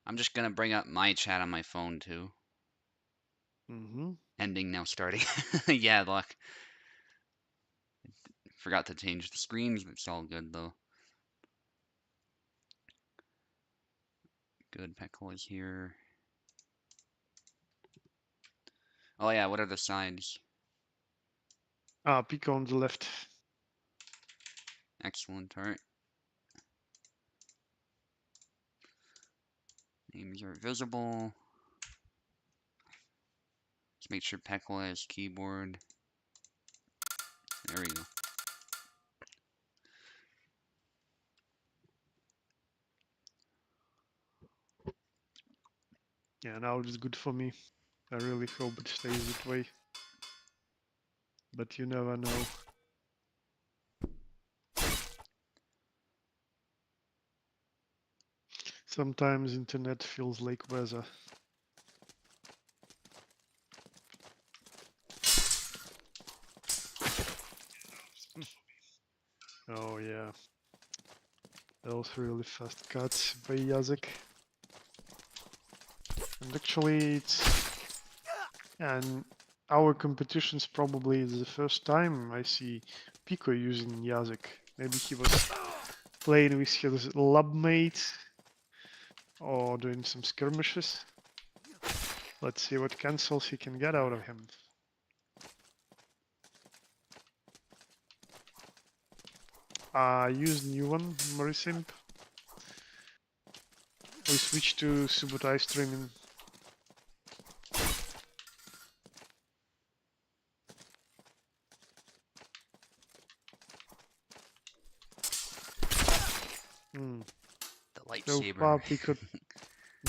I'm just gonna bring up my chat on my phone too. Ending now starting. Yeah, luck. Forgot to change the screens, but it's all good though. Good, Peckle is here. Oh yeah, what are the sides? Pico on the left. Excellent, alright. Names are visible. Let's make sure Peckle has keyboard. There we go. Yeah, now it's good for me. I really hope it stays that way. But you never know. Sometimes internet feels like weather. Oh yeah. Those really fast cuts by Yazek. And actually it's... And our competition's probably the first time I see Pico using Yazek. Maybe he was playing with his lab mate or doing some skirmishes. Let's see what cancels he can get out of him. Use new one, Marisimp. We switch to Subotai streaming. Hmm. The So lightsaber. far, Pico,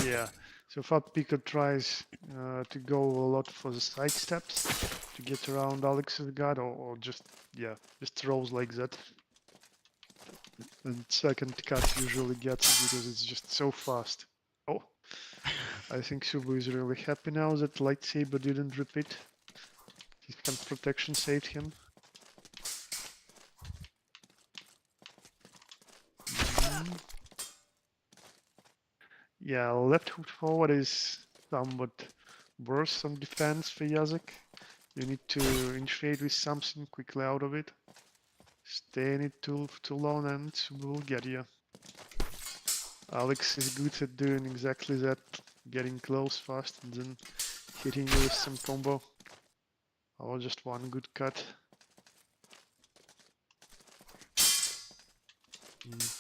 yeah. So far, Pico tries to go a lot for the side steps to get around Alex's guard, or just just rolls like that. And second cut usually gets it because it's just so fast. Oh, I think Subu is really happy now that lightsaber didn't repeat. His hand protection saved him. Yeah, left hook forward is somewhat worse on defense for Yazek. You need to initiate with something quickly out of it. Stay in it too long and we'll get you. Alex is good at doing exactly that, getting close fast and then hitting you with some combo. Or just one good cut.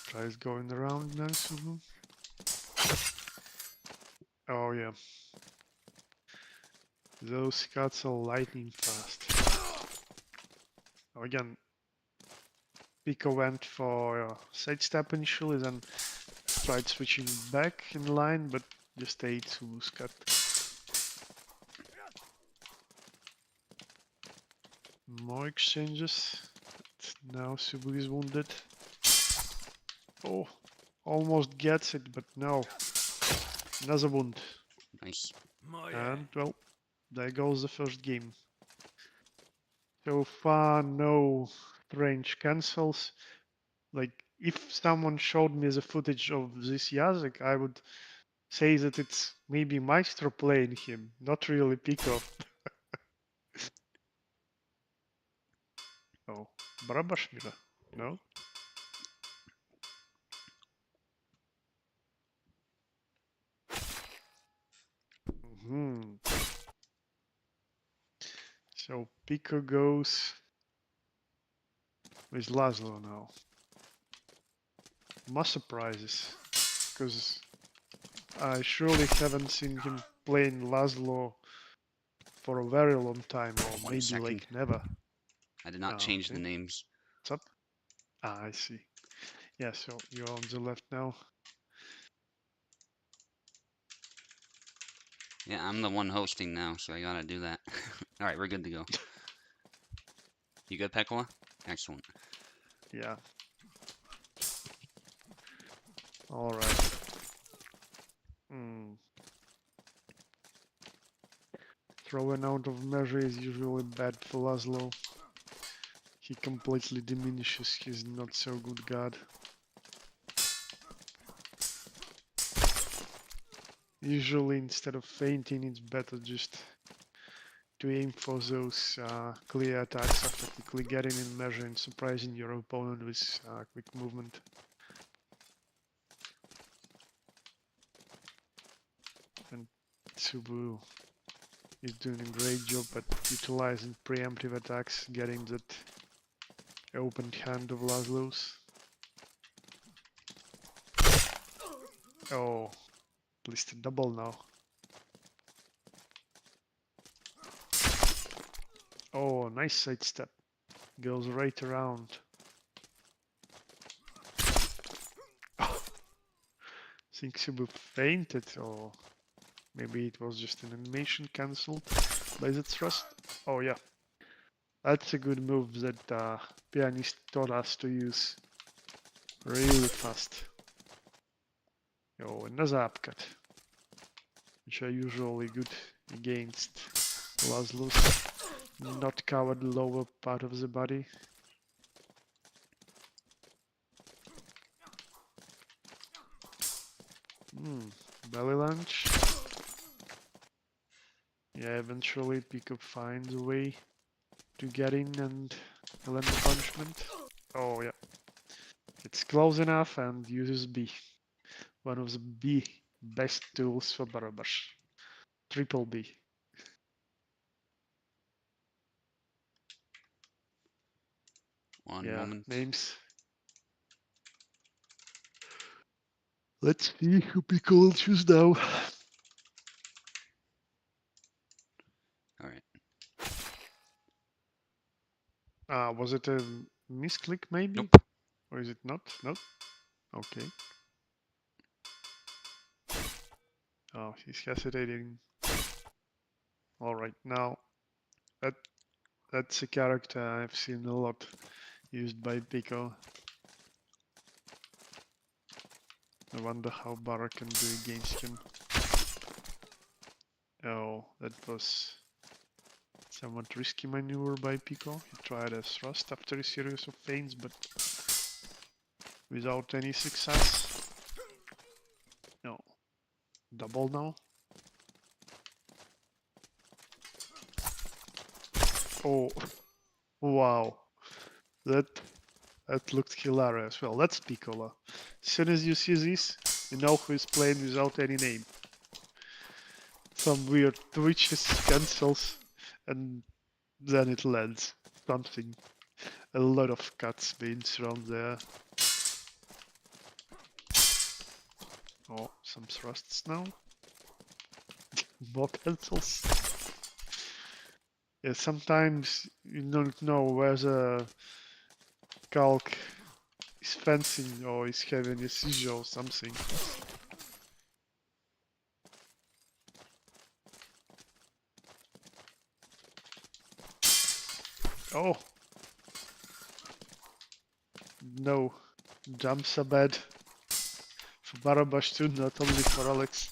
Tries going around now, Subu. Oh yeah. Those cuts are lightning fast. Oh, again, Pico went for sidestep initially, then tried switching back in line, but just ate Subu's cut. More exchanges. Now Subu is wounded. Oh, almost gets it, but no. Another wound. Nice. And, well, there goes the first game. So far, no range cancels. Like, if someone showed me the footage of this Yazek, I would say that it's maybe Maestro playing him, not really Pico. Oh, Barabashmira? No? So Pico goes with Laszlo now. More surprises, because I surely haven't seen him playing Laszlo for a very long time, or One maybe second. like never. I did not change the Okay. names. What's up? I see. Yeah, so you're on the left now. Yeah, I'm the one hosting now, so I gotta do that. Alright, we're good to go. You good, Pekola? Excellent. Yeah. All right. Throwing out of measure is usually bad for Laszlo. he completely diminishes his not so good guard. Usually instead of fainting, it's better just to aim for those clear attacks after quickly getting in measure and surprising your opponent with quick movement. And Tsubu is doing a great job at utilizing preemptive attacks, getting that open hand of Laszlo's. Oh, at least a double now. Oh, nice sidestep. Goes right around. Think Tsubu fainted, or maybe it was just an animation cancelled by the thrust. Oh yeah, that's a good move that Pianist taught us to use really fast. Oh, another upcut, which are usually good against Laszlo's not covered lower part of the body. Belly lunge. Yeah, eventually Pickup finds a way to get in and land the punishment. Oh yeah, it's close enough and uses B. One of the B best tools for Barabash. Triple B. One Yeah, moment. names. Let's see who Pickle will choose now. All right. Was it a misclick maybe? Nope. Or is it not? Nope. Okay. Oh, he's hesitating. Alright, now that that's a character I've seen a lot used by Pico. I wonder how Barra can do against him. Oh, that was somewhat risky maneuver by Pico. He tried a thrust after a series of feints, but without any success. No. Double now. Oh, wow. That that looked hilarious. Well, that's Piccolo. As soon as you see this, you know who is playing without any name. Some weird twitches, cancels, and then it lands. Something. A lot of cuts being thrown there. Oh, some thrusts now. More cancels. Yeah, sometimes you don't know where the calc is fencing or is having a seizure or something. Oh! No. Jumps are bad. For Barabash too, not only for Alex.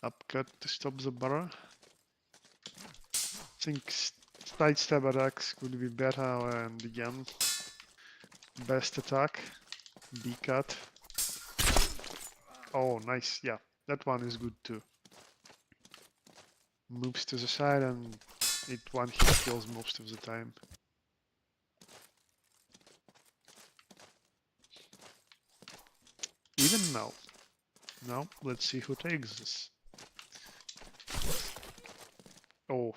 Upcut to stop the Bara. I think sidestep attacks could be better, and again, best attack. B-cut. Oh, nice. Yeah, that one is good too. Moves to the side and it one hit kills most of the time. Even now. Now, let's see who takes this. Oh.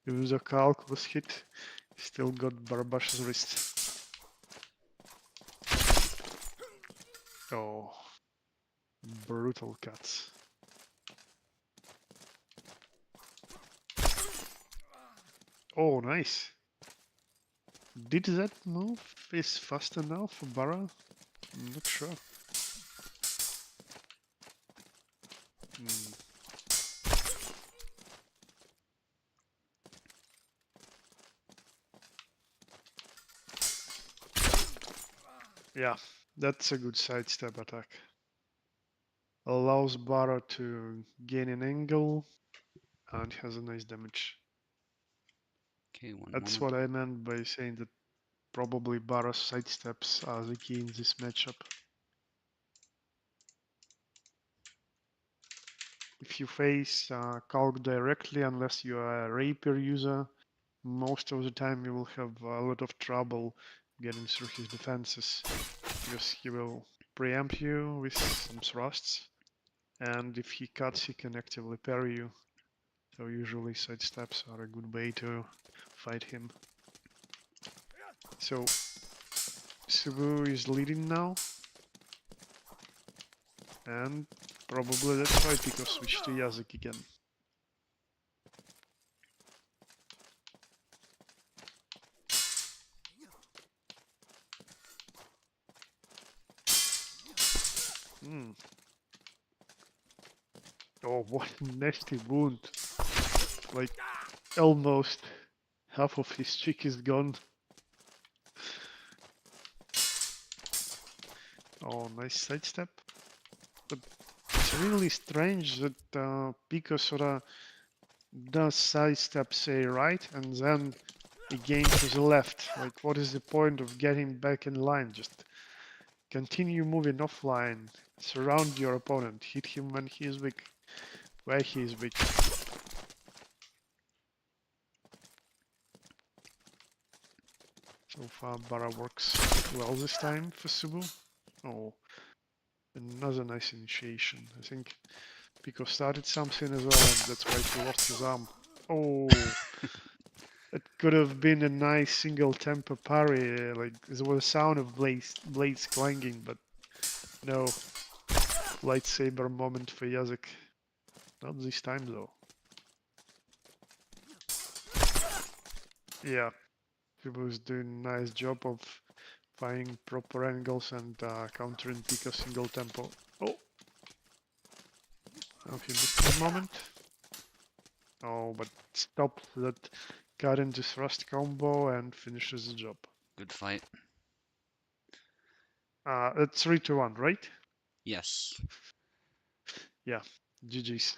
Even the calc was hit, still got Barbash's wrist. Oh. Brutal cuts. Oh, nice. Did that move is fast enough for Bara? I'm not sure. Hmm. Yeah, that's a good sidestep attack. Allows Bara to gain an angle and has a nice damage. Okay, one That's moment. what I meant by saying that probably Barra's sidesteps are the key in this matchup. If you face Kalk directly, unless you are a Rapier user, most of the time you will have a lot of trouble getting through his defenses because he will preempt you with some thrusts, and if he cuts, he can actively parry you. So usually sidesteps are a good way to fight him. So Subu is leading now, and probably that's why Pico switched to Yazak again. Hmm. Oh, what a nasty wound. Like, almost half of his cheek is gone. Oh, nice sidestep. But it's really strange that Pico sorta does sidestep, say, right, and then again to the left. Like, what is the point of getting back in line? Just continue moving offline. Surround your opponent. Hit him when he is weak, where he is weak. So far, Bara works well this time for Subu. Oh, another nice initiation. I think Pico started something as well, and that's why he lost his arm. Oh, it could have been a nice single tempo parry. Like there was a sound of blades clanging, but no lightsaber moment for Yazek. Not this time though. Yeah, he was doing a nice job of finding proper angles and countering Pico's single tempo. Oh, now he missed his moment. Oh, but stops that got into thrust combo and finishes the job. Good fight. It's 3-1, right? Yes. Yeah, GG's.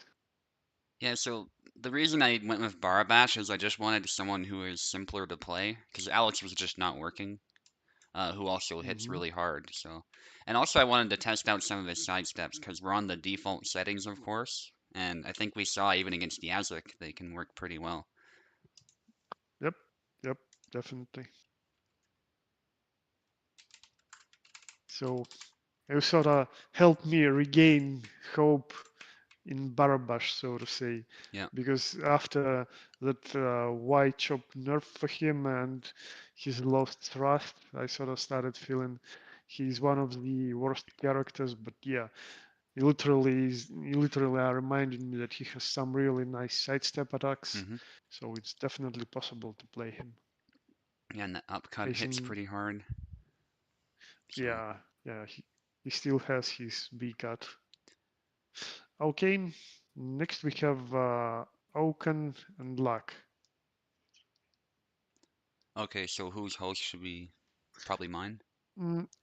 Yeah, so the reason I went with Barabash is I just wanted someone who is simpler to play, because Alex was just not working, who also hits Mm-hmm. really hard, so. And also I wanted to test out some of his side steps, because we're on the default settings, of course, and I think we saw even against Yazuk, they can work pretty well. Yep, yep, definitely. So it sort of helped me regain hope in Barabash, so to say, Yeah. because after that white chop nerf for him and his lost thrust, I sort of started feeling he's one of the worst characters. But yeah, he literally are reminding me that he has some really nice sidestep attacks, Hmm. so it's definitely possible to play him. Yeah, and the upcut hits Facing, pretty hard, so. yeah, yeah, he still has his B cut. Okay, next we have Oaken and Luck. Okay, so whose host should be? Probably mine,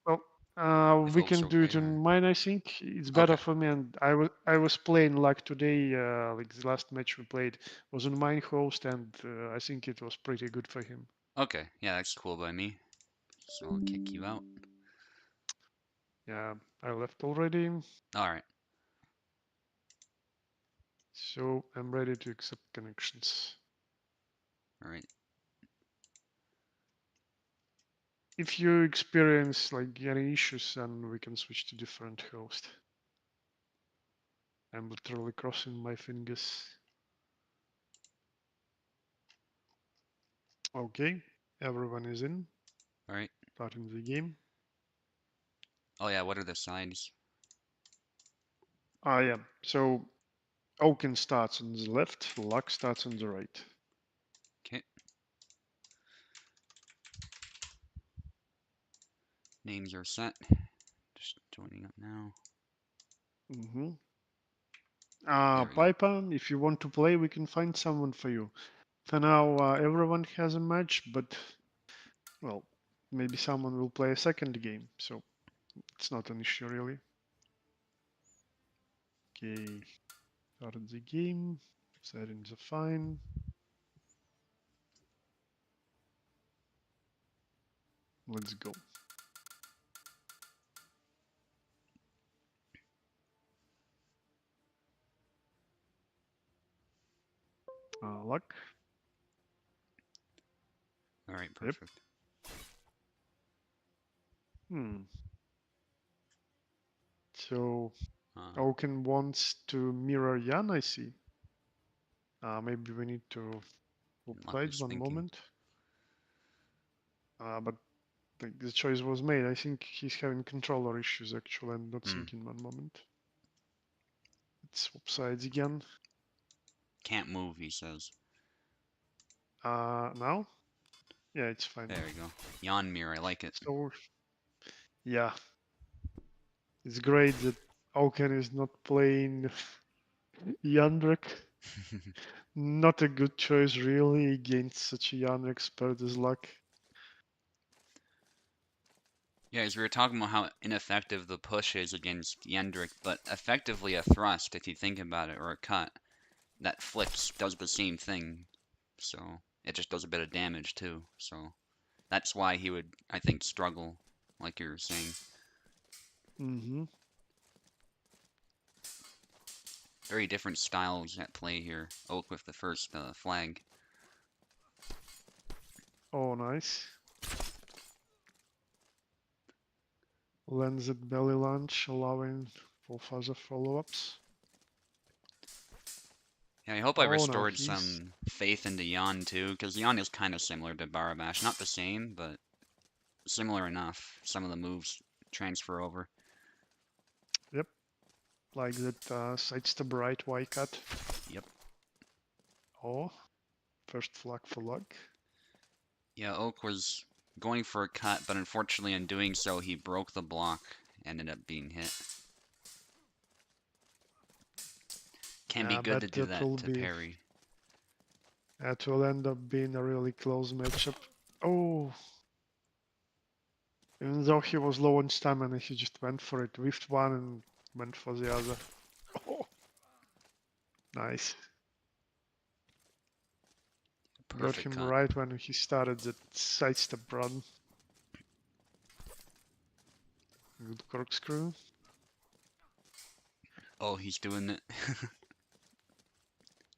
Well, if we Oak's can do okay, it or. in mine. I think it's better Okay, for me. And I was playing Luck today. Like the last match we played was on mine host, and I think it was pretty good for him. okay, yeah, that's cool by me, so I'll kick you out. Yeah, I left already, Alright, so I'm ready to accept connections. alright. If you experience like any issues, then we can switch to different host. I'm literally crossing my fingers. Okay, everyone is in, Alright. starting the game. Oh yeah, what are the sides? Yeah, so Oaken starts on the left, Luck starts on the right. Okay, names are set. Just joining up now. Mm-hmm. There we go. Piper, if you want to play, we can find someone for you. For now, everyone has a match, but, well, maybe someone will play a second game, so it's not an issue really. Okay, started the game, settings are fine. Let's go. Luck. All right, Yep. perfect. Hmm. So Uh, Oaken wants to mirror Jan, I see. Maybe we need to full Luck page was one thinking. moment. But the choice was made. I think he's having controller issues actually and not Hmm. thinking one moment. Let's swap sides again. Can't move, he says. Now? Yeah, it's fine There now. we go. Yawn mirror, I like it. So yeah, it's great that Oaken is not playing Yandrek. Not a good choice really against such a young expert as Luck. Yeah, as we were talking about how ineffective the push is against Yendrick, but effectively a thrust, if you think about it, or a cut, that flips does the same thing. So it just does a bit of damage too. So that's why he would, I think, struggle, like you were saying. Mm-hmm. Very different styles at play here. Oak with the first flag. Oh, nice. Lands at belly lunge, allowing for further follow-ups. Yeah, I hope I Oh, now restored he's... some faith into Yan too, because Yan is kind of similar to Barabash. Not the same, but similar enough. Some of the moves transfer over. Yep, like that sidestep right Y cut. Yep. Oh, first flag for Luck. Yeah, Oak was going for a cut, but unfortunately in doing so he broke the block, ended up being hit. Can be Yeah, good to but do that that will to be... parry. That will end up being a really close matchup. Oh, even though he was low on stamina, he just went for it. Whiffed one and went for the other. Oh, nice. Got Perfect him cut. right when he started that sidestep run. Good corkscrew. Oh, he's doing it.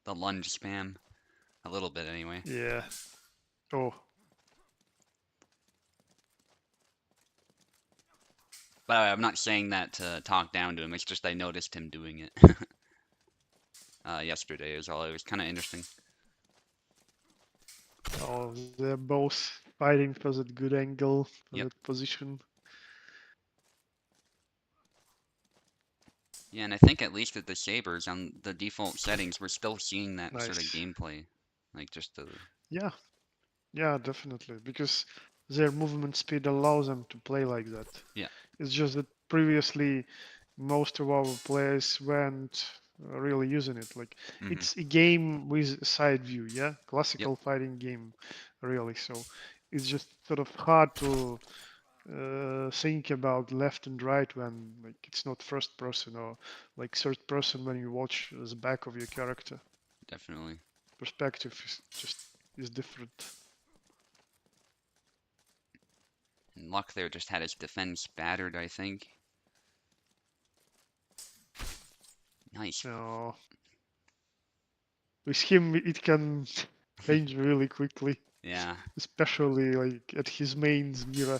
The lunge spam. A little bit anyway. Yeah. Oh, But I'm not saying that to talk down to him, it's just I noticed him doing it yesterday is all. It was kind of interesting. oh, they're both fighting for that good angle, for Yep. that position. Yeah, and I think at least with the Sabers on the default settings, we're still seeing that sort of Nice. gameplay. Like just the, Yeah, yeah, definitely. Because their movement speed allows them to play like that. yeah. It's just that previously most of our players weren't really using it. Like Hmm. it's a game with a side view, yeah, Yep, classical fighting game, really. So it's just sort of hard to think about left and right when like it's not first person or like third person when you watch the back of your character. definitely. Perspective is just is different. And Luck there just had his defense battered, I think. Nice. Now with him, it can change really quickly, Yeah. especially like at his mains mirror.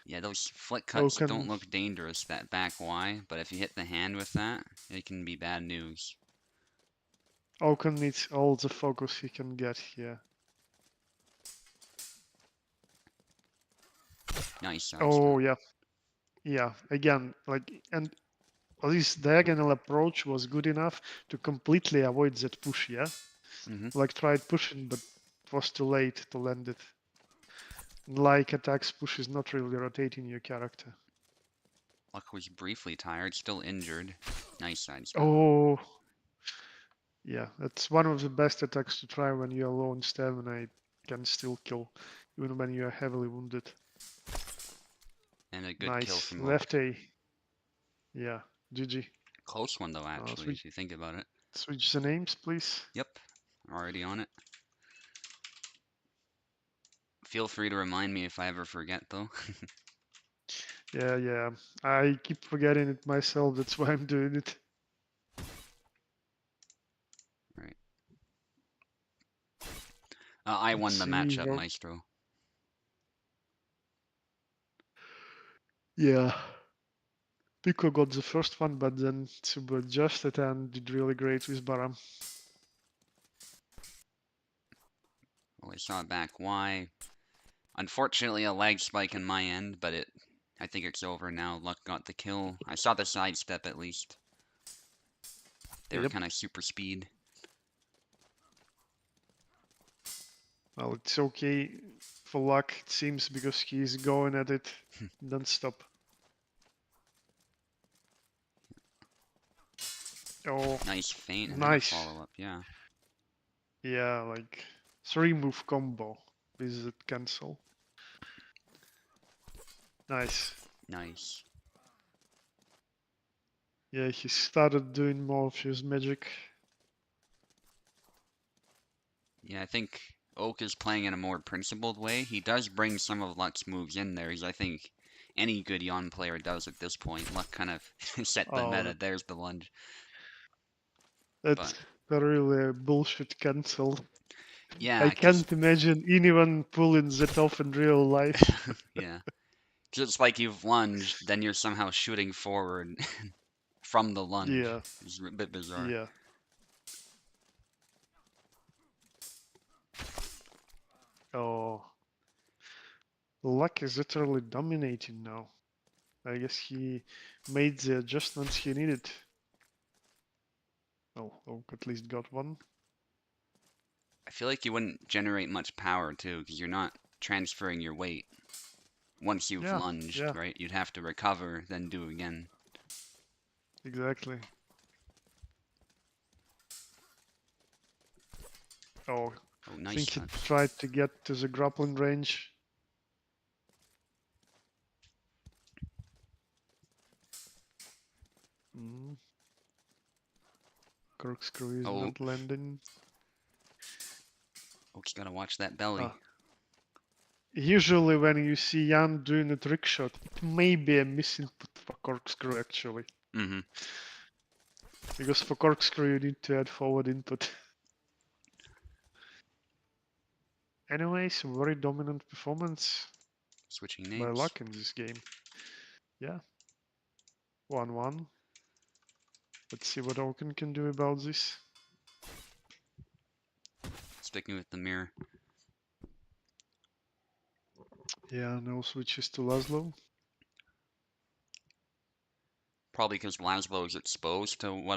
Yeah, those flick cuts don't Oaken, look dangerous, that back Y, but if you hit the hand with that, it can be bad news. Oaken needs all the focus he can get here. Nice sidestep. Oh yeah, yeah. Again, like and this diagonal approach was good enough to completely avoid that push. Yeah, Hmm. like tried pushing, but it was too late to land it. Like attacks push is not really rotating your character. Luck was briefly tired, still injured. Nice sidestep. Oh, yeah, that's one of the best attacks to try when you're low on stamina. It can still kill, even when you are heavily wounded. And a good kill Nice. from Oak. Left A. Yeah, GG. Close one though, actually, Switch, if you think about it. switch the names, please. Yep, already on it. Feel free to remind me if I ever forget, though. Yeah. I keep forgetting it myself. That's why I'm doing it. Right. I Let's won the see. matchup, Maestro. Yeah. Pico got the first one, but then Tsubu adjusted and did really great with Baram. Well, I saw back Y. Unfortunately, a lag spike in my end, but I think it's over now. Luck got the kill. I saw the sidestep at least. They were Yep. kind of super speed. Well, it's okay for luck, it seems, because he's going at it non-stop. Oh, Nice feint and then a nice. follow-up, yeah. Yeah, like 3-move combo with the cancel. Nice. Nice. Yeah, he started doing more of his magic. Yeah, I think Oak is playing in a more principled way. He does bring some of Luck's moves in there, as I think any good Yon player does at this point. Luck kind of set the Oh, meta. There's the lunge. that's But really a bullshit cancel. yeah, I because can't imagine anyone pulling that off in real life. yeah, 'cause it's like you've lunged, then you're somehow shooting forward from the lunge. Yeah, It's a bit bizarre. yeah. Oh, Luck is literally dominating now. I guess he made the adjustments he needed. Oh, Oak at least got one. I feel like you wouldn't generate much power too, because you're not transferring your weight once you've Yeah, lunged, yeah, right? You'd have to recover, then do again. exactly. Oh, Oh, I nice think he touch. tried to get to the grappling range. Mm, corkscrew is Oh, not landing. Oak's gotta watch that belly. Ah, usually when you see Jan doing a trick shot, it may be a misinput for corkscrew actually. Mm-hmm. Because for corkscrew you need to add forward input. Anyways, very dominant performance Switching by names. Luck in this game. Yeah, 1-1. Let's see what Oaken can do about this. Sticking with the mirror. Yeah, no switches to Laszlo. Probably because Laszlo is exposed to what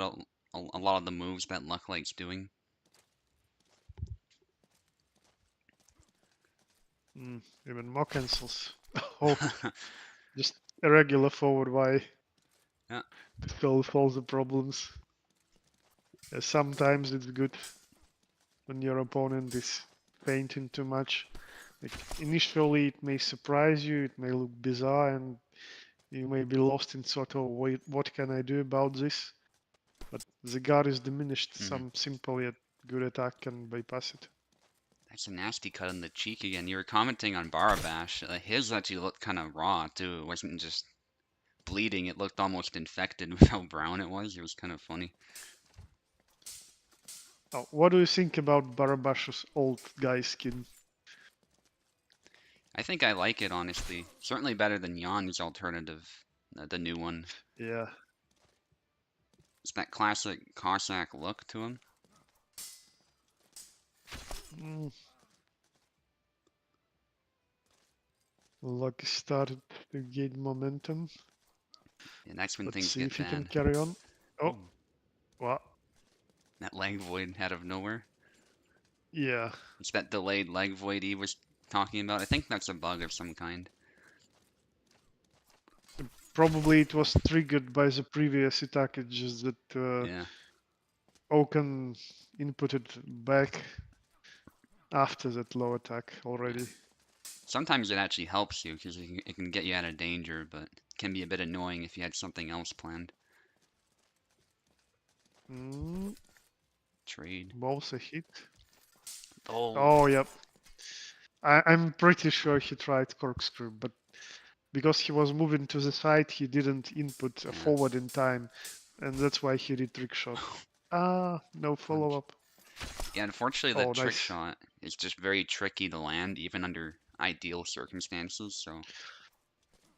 a lot of the moves that Luck likes doing. Even more cancels. Oh, just a regular forward Y Yeah. to solve all the problems. Sometimes it's good when your opponent is fainting too much. Like initially it may surprise you, it may look bizarre, and you may be lost in sort of wait, what can I do about this? But the guard is diminished. Mm-hmm. Some simple yet good attack can bypass it. That's a nasty cut in the cheek again. You were commenting on Barabash. His actually looked kind of raw too. It wasn't just bleeding. It looked almost infected with how brown it was. It was kind of funny. Oh, what do you think about Barabash's old guy skin? I think I like it honestly. Certainly better than Jan's alternative, the new one. Yeah. It's that classic Cossack look to him. Mm, Luck started to gain momentum. And that's when Let's things see get if he can bad. carry on. Oh, Ooh, what? that leg void out of nowhere. Yeah. It's that delayed leg void he was talking about. I think that's a bug of some kind. Probably it Oh, was triggered by the previous attack. It's just that yeah. Oaken inputted back after that low attack Yeah. already. Sometimes it actually helps you because it can get you out of danger, but it can be a bit annoying if you had something else planned. Mm, Trade. both a hit. Oh, Oh, yep. I'm pretty sure he tried corkscrew, but because he was moving to the side, he didn't input a Yeah. forward in time, and that's why he did trick shot. Ah, no follow up. Yeah, unfortunately, Oh, that trick nice. shot is just very tricky to land, even under ideal circumstances. So,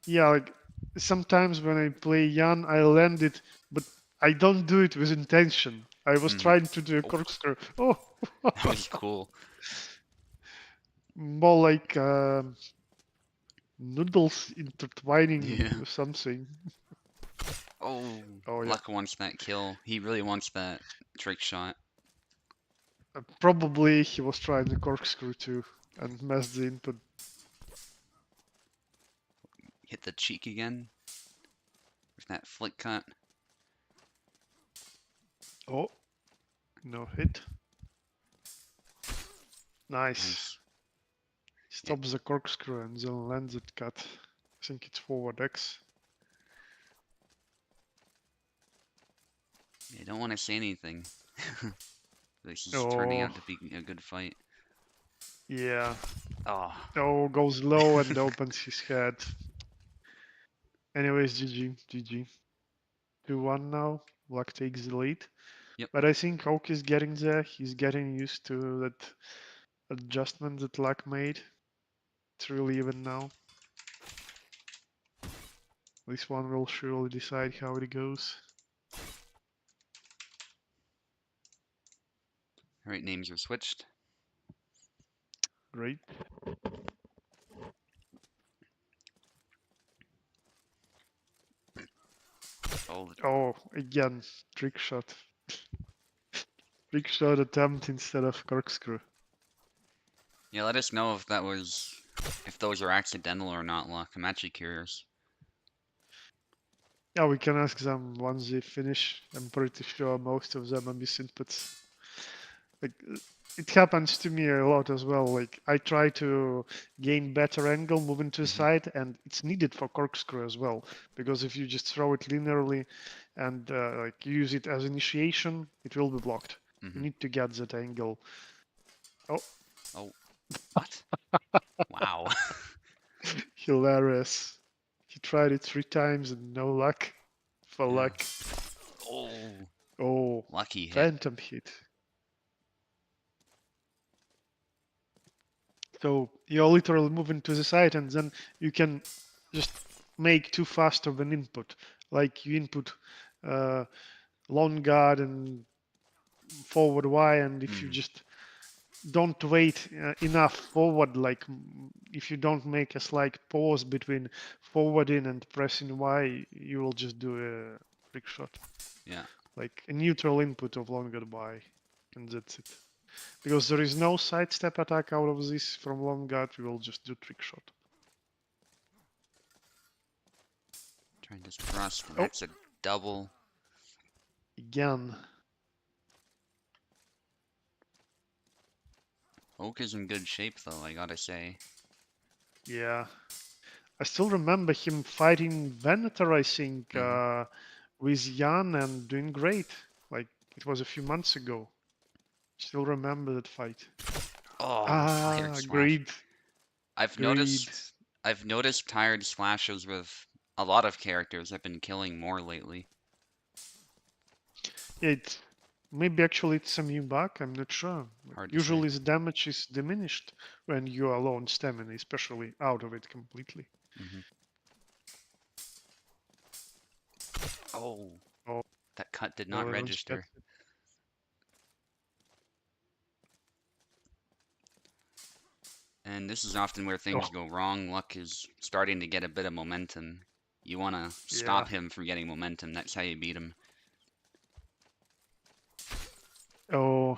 Yeah, like sometimes when I play Jan, I land it, but I don't do it with intention. I was mhm. trying to do a Oh, corkscrew. Oh, that was cool. more like noodles intertwining Yeah. or something. Oh, Oh yeah, Luck wants that kill. He really wants that trick shot. probably he was trying the corkscrew too and messed the input. Hit the cheek again with that flick cut. Oh, no hit. Nice. Nice. Yeah, Stops the corkscrew and then lands it cut. I think it's forward X. I don't want to say anything. This is turning Oh, out to be a good fight. yeah. Oh, Oh, goes low and opens his head. Anyways, GG, GG. 2-1 now. Luck takes the lead. yep. But I think Oak is getting there. He's getting used to that adjustment that Luck made. It's really even now. This one will surely decide how it goes. All right, names are switched. Great. Oh, Oh, again, trick shot. Trick shot attempt instead of corkscrew. yeah. Let us know if those are accidental or not, Luck. I'm actually curious. Yeah, we can ask them once they finish. I'm pretty sure most of them are missing inputs. Like it happens to me a lot as well. Like I try to gain better angle moving to the Hmm. side, and it's needed for corkscrew as well. Because if you just throw it linearly and like use it as initiation, it will be blocked. You Hmm. need to get that angle. Oh, Oh, what? Wow. hilarious! He tried it 3 times and no luck. For Yeah. luck. Oh, Oh, lucky hit. phantom hit. So you're literally moving to the side, and then you can just make too fast of an input. Like you input uh, long guard and forward Y, and if you Mm, just don't wait enough forward, like if you don't make a slight pause between forwarding and pressing Y, you will just do a trick shot, yeah. like a neutral input of long guard Y, and that's it. Because there is no sidestep attack out of this from long guard, we will just do trick shot. Trying to thrust. Oh, That's a double. again. Oak is in good shape, though, I gotta say. Yeah. I still remember him fighting Venator, I think, Hmm. with Jan and doing great. Like, it was a few months ago. Still remember that fight. Oh, the fired Ah, slash. greed, I've greed. noticed. I've noticed tired slashes with a lot of characters. I've been killing more lately. Yeah, it maybe actually it's a new bug, I'm not sure. Like, Hard to say. usually the damage is diminished when you are low on stamina, especially out of it completely. Hmm. Oh, Oh, that cut did not Eleven gets register. it. And this is often where things Oh, go wrong. Luck is starting to get a bit of momentum. You want to yeah. stop him from getting momentum. That's how you beat him. Oh,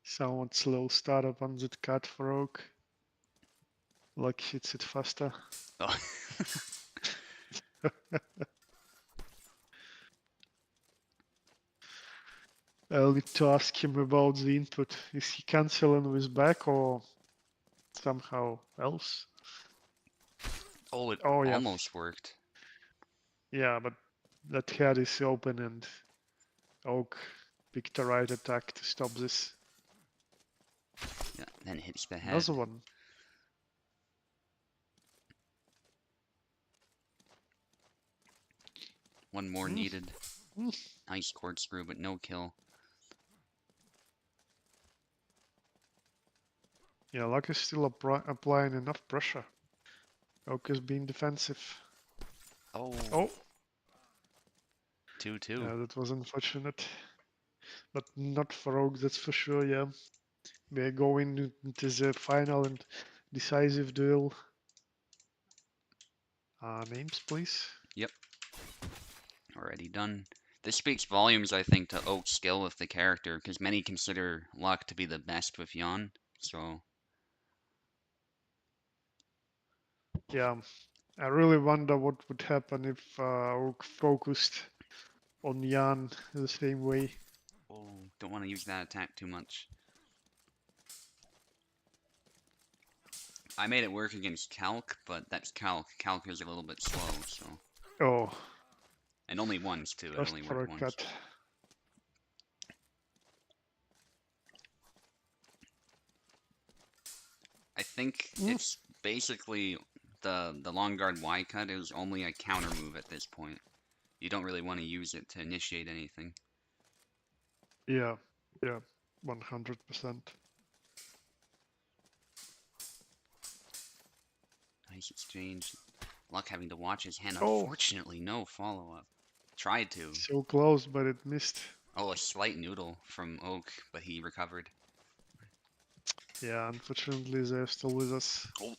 somewhat slow startup on that cut for Oak. Luck hits it faster. Oh. I'll need to ask him about the input. Is he canceling with back or somehow else? Oh, it Oh yeah, almost worked. yeah, but that head is open and Oak picked the right attack to stop this. Yeah, then hits the Another head. one. One more Mm, needed. mm. Nice corkscrew, but no kill. Yeah, Luck is still applying enough pressure. Oak is being defensive. Oh, Oh, 2-2. yeah, that was unfortunate. But not for Oak, that's for sure, yeah. We're going into the final and decisive duel. Names, please. Yep, already done. This speaks volumes, I think, to Oak's skill with the character, because many consider Luck to be the best with Yon. So, Yeah, I really wonder what would happen if Oak focused on Jan the same way. oh, don't want to use that attack too much. I made it work against Calc, but that's Calc. Calc is a little bit slow, so. Oh, And only once, too. It just only for worked a once. cut. I think Mm, it's basically the long guard Y cut is only a counter move at this point. You don't really want to use it to initiate anything. yeah, yeah, 100%. Nice exchange. Luck having to watch his hand. Oh, Unfortunately, no follow-up. Tried to. so close, but it missed. Oh, a slight noodle from Oak, but he recovered. Yeah, unfortunately, they're still with us. Oh,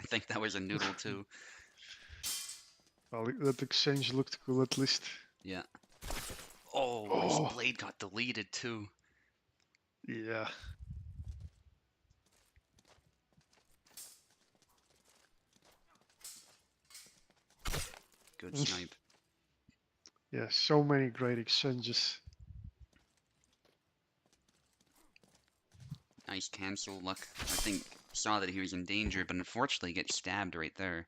I think that was a noodle too. Well, that exchange looked cool at least. Yeah. Oh, his Oh, blade got deleted too. yeah. Good snipe. Yeah, so many great exchanges. Nice cancel. Luck, I think, saw that he was in danger, but unfortunately gets stabbed right there.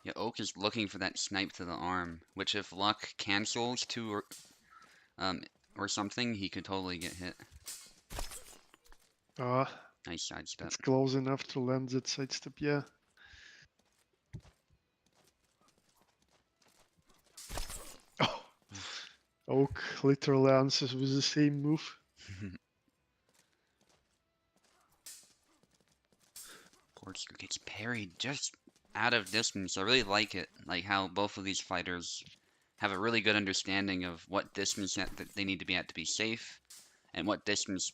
Yeah, Oak is looking for that snipe to the arm, which if Luck cancels um, or something, he could totally get hit. Ah, Nice sidestep. it's close enough to land that sidestep, yeah. Oh, Oak literally answers with the same move. Corkscrew gets parried just out of distance. I really like it, like how both of these fighters have a really good understanding of what distance that they need to be at to be safe, and what distance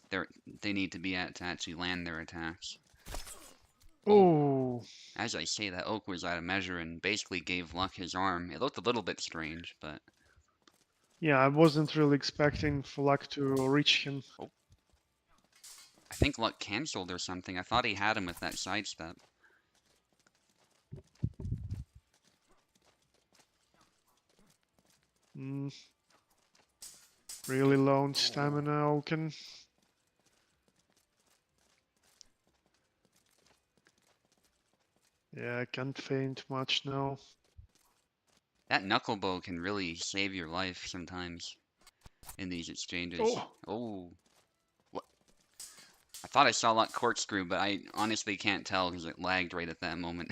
they need to be at to actually land their attacks. Oh, Oh, as I say that, Oak was out of measure and basically gave Luck his arm. It looked a little bit strange, but yeah, I wasn't really expecting for Luck to reach him. oh, I think Luck canceled or something. I thought he had him with that sidestep. Mm, really low on Oh, stamina, Oaken. Yeah, I can't feint much now. that knuckle bow can really save your life sometimes in these exchanges. Oh, Oh, what? I thought I saw Luck corkscrew, but I honestly can't tell because it lagged right at that moment.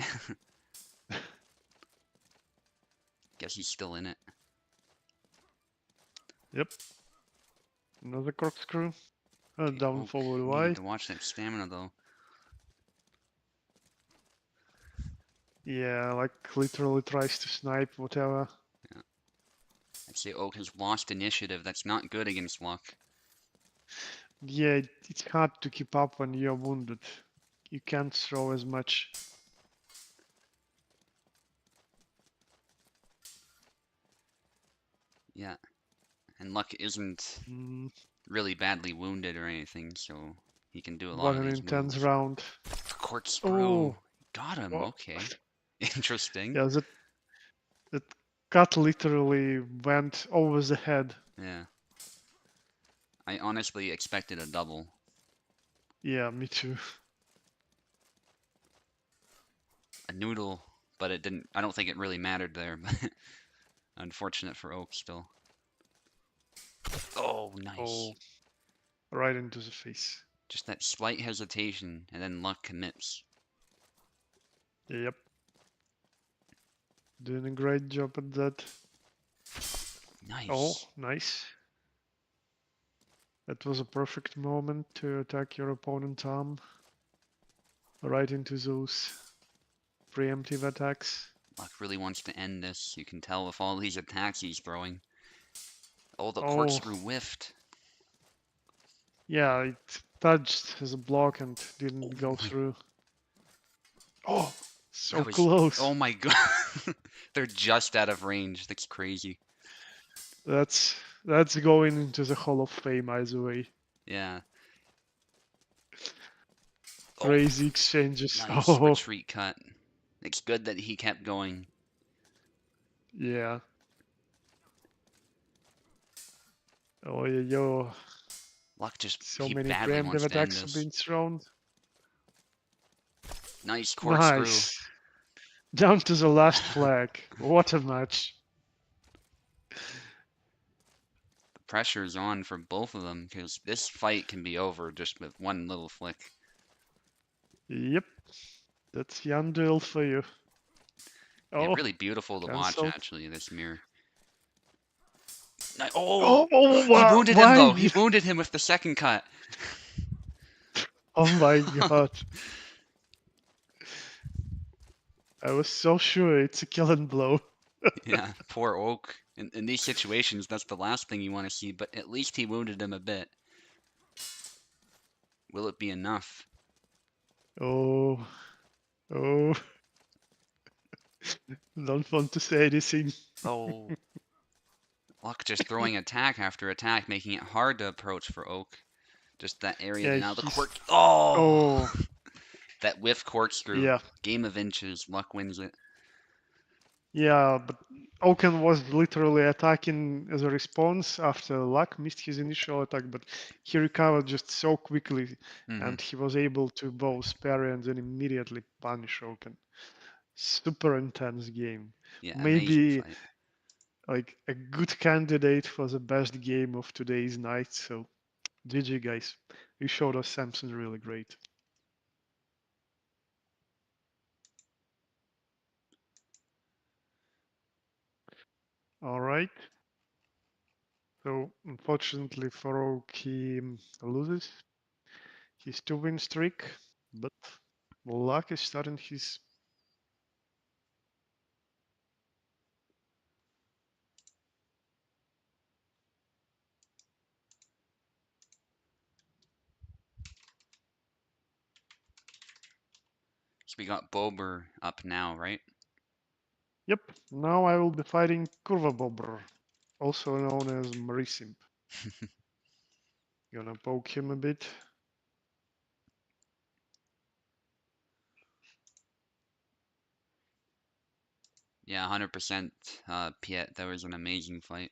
Guess he's still in it. yep. Another corkscrew. Okay, Down Oak forward needing Y. to watch that stamina though. Yeah, like literally tries to snipe whatever. Yeah. I'd say Oak has lost initiative. That's not good against Luck. Yeah, it's hard to keep up when you're wounded. You can't throw as much. Yeah, and Luck isn't Mm, really badly wounded or anything, so he can do a lot what of an these intense moves. round. Corkscrew! Oh, Got him, oh. okay. Interesting. Yeah, that cut literally went over the head. Yeah. I honestly expected a double. Yeah, me too. A noodle, but it didn't. I don't think it really mattered there, but unfortunate for Oak still. Oh, nice. Oh, right into the face. Just that slight hesitation, and then luck commits. Yep. Doing a great job at that. Oh, Nice. nice. That was a perfect moment to attack your opponent's arm. Right into those preemptive attacks. Luck really wants to end this. You can tell with all these attacks he's throwing. Oh, the Oh, corkscrew whiffed. yeah, it touched as a block and didn't Oh go my, through. Oh, so that was. close. Oh my god. They're just out of range. That's crazy. That's that's going into the Hall of Fame either way. Yeah. Oh, Crazy exchanges. nice Oh, retreat cut. It's good that he kept going. yeah. Oh, yeah, yo. Luck just. So He many badly preemptive wants to end attacks have this. been thrown. Nice corkscrew. Nice. Down to the last flag. What a match. The pressure's on for both of them because this fight can be over just with one little flick. Yep. That's Yandel for you. Yeah, Oh, really beautiful to watch cancelled. actually, this mirror. Oh! Oh, oh, He wounded him though. He why? wounded him with the second cut. Oh my god. I was so sure it's a killing blow. Yeah, poor Oak. In these situations, that's the last thing you want to see, but at least he wounded him a bit. Will it be enough? Oh, oh. Don't want to say anything. Oh. Luck just throwing attack after attack, making it hard to approach for Oak. Just that area. Yeah, Now the he's. cork. Oh! Oh, That whiff corkscrew. yeah. Game of inches. Luck wins it. Yeah, but Oaken was literally attacking as a response after Luck missed his initial attack, but he recovered just so quickly Hmm. and he was able to both parry and then immediately punish Oaken. Super intense game. Yeah, amazing Maybe fight. like a good candidate for the best game of today's night. So GG guys. You showed us Samson really great. All right. So unfortunately for Oak, he loses his 2-win streak, but Luck is starting his. So we got Bober up now, right? Yep, now I will be fighting Kurva Bobr, also known as Marisimp. Gonna poke him a bit. Yeah, 100% Piet. That was an amazing fight.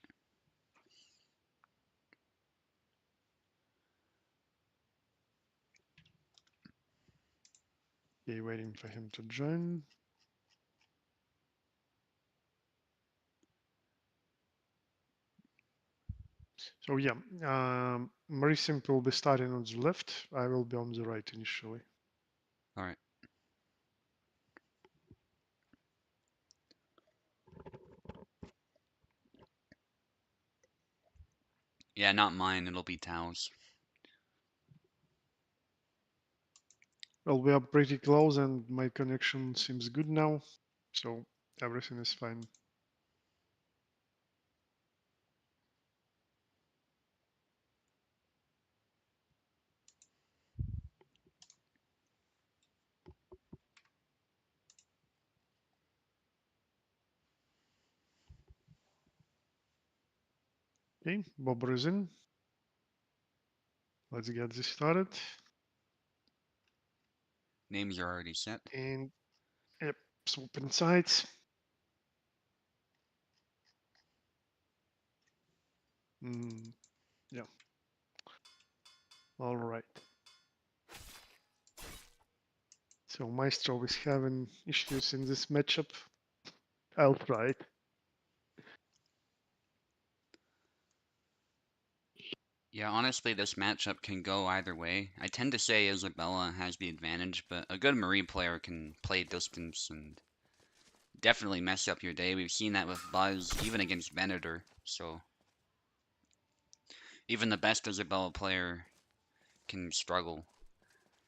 Okay, waiting for him to join. So yeah, Marisimp will be starting on the left. I will be on the right initially. All right. Yeah, not mine. It'll be Tao's. Well, we are pretty close and my connection seems good now, so everything is fine. Okay, Bobber is in. Let's get this started. Names are already set. And yep, swap sides. Yeah, all right. So Maestro is having issues in this matchup. I'll try it. Yeah, honestly, this matchup can go either way. I tend to say Isabella has the advantage, but a good Marie player can play distance and definitely mess up your day. We've seen that with Buzz, even against Venator. So even the best Isabella player can struggle.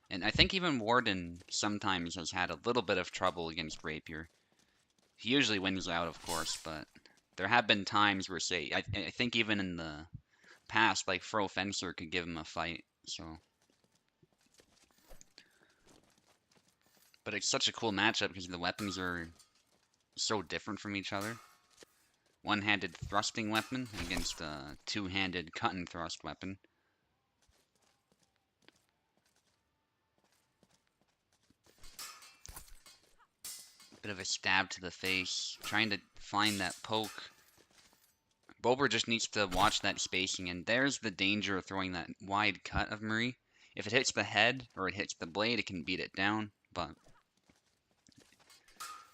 And I think even Warden sometimes has had a little bit of trouble against Rapier. He usually wins out, of course, but there have been times where, say, I think even in the past, like Fro Fencer could give him a fight. So, but it's such a cool matchup because the weapons are so different from each other. One-handed thrusting weapon against a two-handed cut and thrust weapon. Bit of a stab to the face, trying to find that poke. Bober just needs to watch that spacing, and there's the danger of throwing that wide cut of Marie. If it hits the head or it hits the blade, it can beat it down, but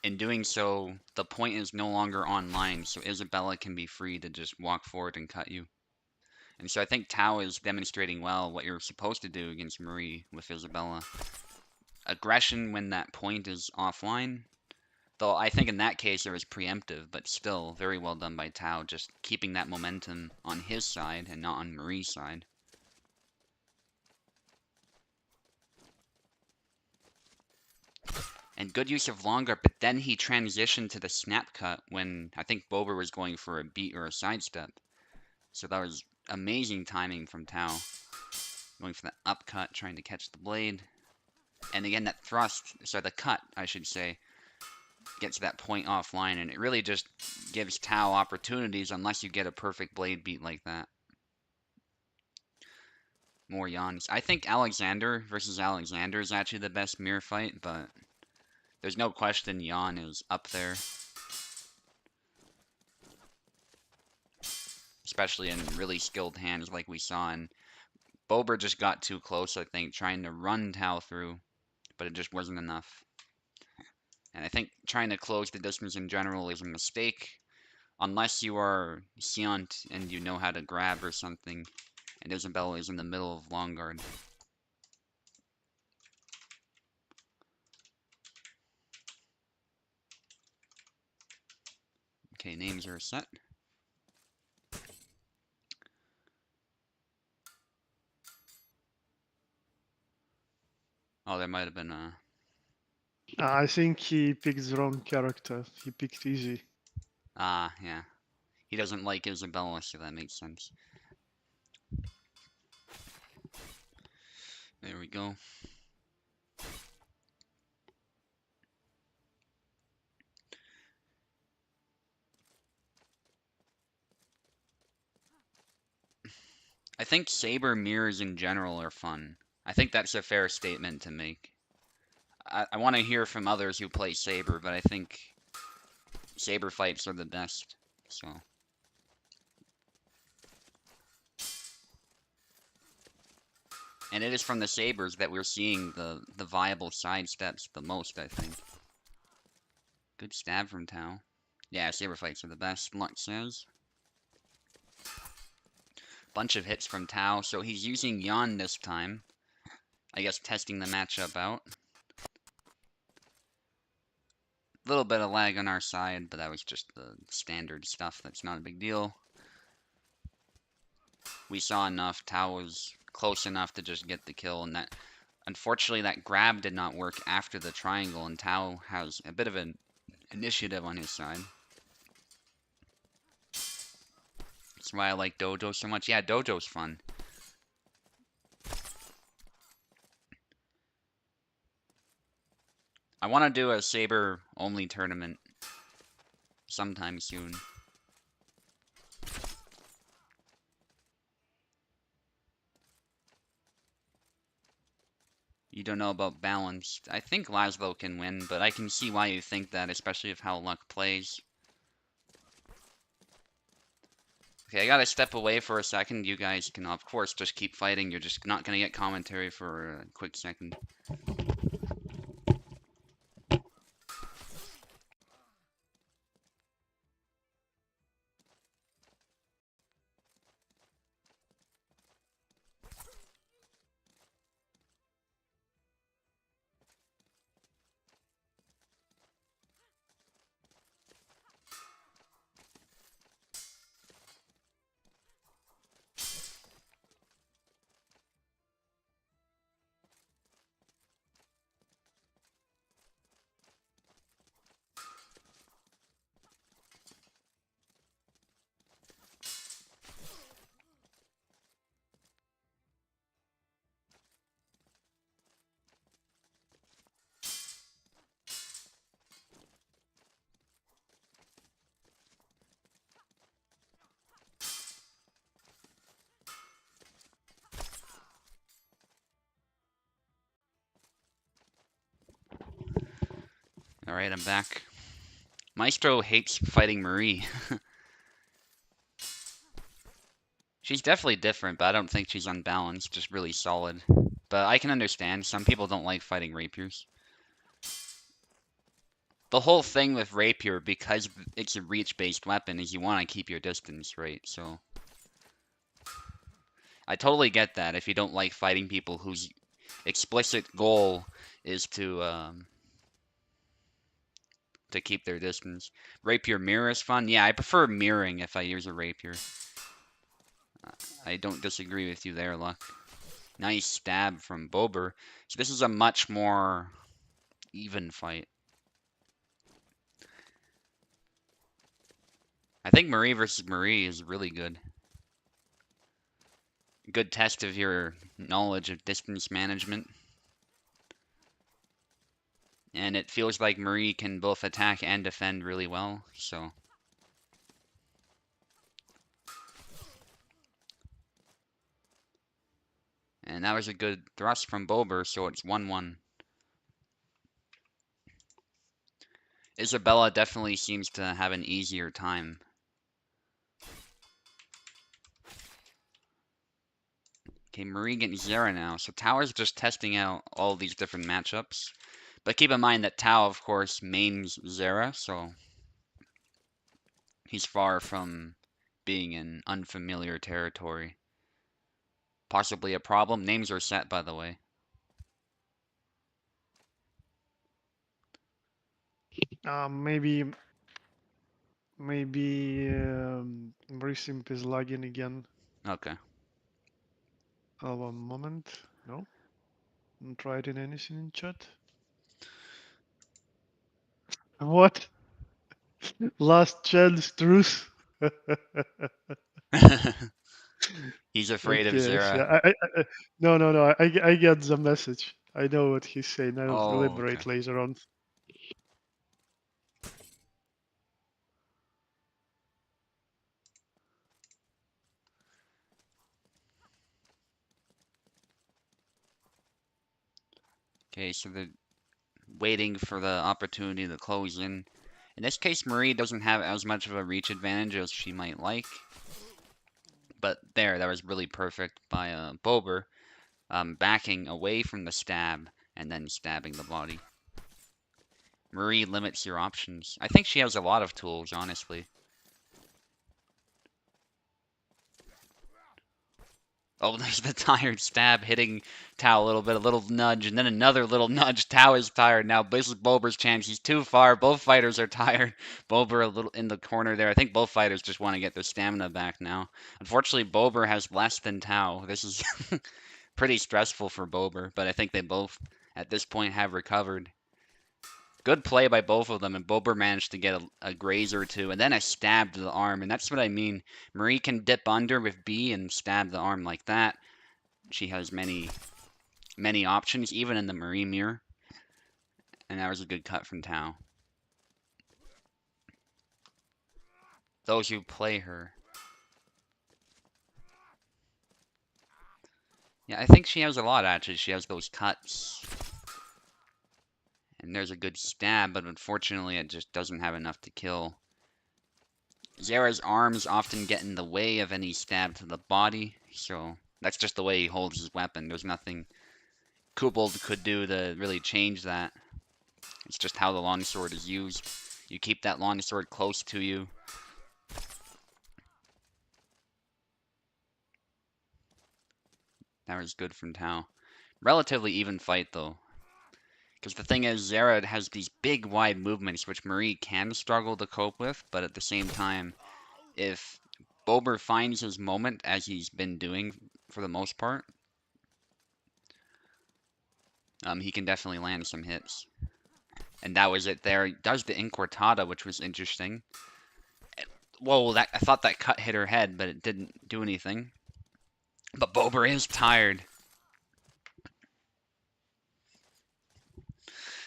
in doing so, the point is no longer online, so Isabella can be free to just walk forward and cut you. And so I think Tao is demonstrating well what you're supposed to do against Marie with Isabella. Aggression when that point is offline, though I think in that case it was preemptive, but still very well done by Tao, just keeping that momentum on his side and not on Marie's side. And good use of long guard, but then he transitioned to the snap cut when I think Bober was going for a beat or a sidestep. So that was amazing timing from Tao. Going for the upcut, trying to catch the blade. And again, that thrust, so the cut, I should say, gets that point offline, and it really just gives Tao opportunities unless you get a perfect blade beat like that. More yawns. I think Alexander versus Alexander is actually the best mirror fight, but there's no question Yawn is up there. Especially in really skilled hands like we saw, and Bober just got too close, I think, trying to run Tao through, but it just wasn't enough. And I think trying to close the distance in general is a mistake, unless you are Seont and you know how to grab or something, and Isabella is in the middle of long guard. Okay, names are set. Oh, there might have been a... I think he picked the wrong character. He picked Easy. Ah, yeah. He doesn't like Isabella, so that makes sense. There we go. I think Saber mirrors in general are fun. I think that's a fair statement to make. I want to hear from others who play Saber, but I think Saber fights are the best. So, and it is from the Sabers that we're seeing the viable side steps the most, I think. Good stab from Tao. Yeah, Saber fights are the best, Lux says. Bunch of hits from Tao, so he's using Yan this time. I guess testing the matchup out. A little bit of lag on our side, but that was just the standard stuff. That's not a big deal. We saw enough. Tao was close enough to just get the kill, and that unfortunately that grab did not work after the triangle, and Tao has a bit of an initiative on his side. That's why I like Dojo so much. Yeah, Dojo's fun. I want to do a Saber only tournament sometime soon. You don't know about balanced. I think Laszlo can win, but I can see why you think that, especially if how Luck plays. Okay, I gotta step away for a second. You guys can, of course, just keep fighting. You're just not gonna get commentary for a quick second. Alright, I'm back. Maestro hates fighting Marie. She's definitely different, but I don't think she's unbalanced, just really solid. But I can understand, some people don't like fighting rapiers. The whole thing with rapier, because it's a reach-based weapon, is you want to keep your distance, right? So I totally get that if you don't like fighting people whose explicit goal is to keep their distance. Rapier mirror is fun. Yeah, I prefer mirroring if I use a rapier. I don't disagree with you there, Luck. Nice stab from Bober. So this is a much more even fight. I think Marie versus Marie is really good. Good test of your knowledge of distance management. And it feels like Marie can both attack and defend really well, so. And that was a good thrust from Bober, so it's 1-1. Isabella definitely seems to have an easier time. Okay, Marie getting Zera now. So Tower's just testing out all these different matchups. But keep in mind that Tao, of course, mains Zera, so he's far from being in unfamiliar territory. Possibly a problem. Names are set, by the way. Maybe Simp is lagging again. Okay. Oh, one moment. No, haven't tried in anything in chat. What? Last chance truth. He's afraid of Okay, Zera. no. I get the message. I know what he's saying. I'll Oh, okay. elaborate later on. Okay, so they're waiting for the opportunity to close in. In this case, Marie doesn't have as much of a reach advantage as she might like. But there, that was really perfect by Bober, backing away from the stab and then stabbing the body. Marie limits your options. I think she has a lot of tools, honestly. Oh, there's the tired stab hitting Tao a little bit, a little nudge, and then another little nudge. Tao is tired now. This is Bober's chance. He's too far. Both fighters are tired. Bober a little in the corner there. I think both fighters just want to get their stamina back now. Unfortunately, Bober has less than Tao. This is pretty stressful for Bober, but I think they both, at this point, have recovered. Good play by both of them, and Bober managed to get a graze or two, and then a stab to the arm, and that's what I mean. Marie can dip under with B and stab the arm like that. She has many, many options, even in the Marie mirror, and that was a good cut from Tao. Those who play her. Yeah, I think she has a lot, actually. She has those cuts. And there's a good stab, but unfortunately it just doesn't have enough to kill. Zera's arms often get in the way of any stab to the body, so that's just the way he holds his weapon. There's nothing Kobold could do to really change that. It's just how the longsword is used. You keep that longsword close to you. That was good from Tao. Relatively even fight, though. Because the thing is, Zera has these big, wide movements, which Marie can struggle to cope with, but at the same time, if Bober finds his moment, as he's been doing for the most part, he can definitely land some hits. And that was it there. He does the Incortada, which was interesting. Whoa, I thought that cut hit her head, but it didn't do anything. But Bober is tired.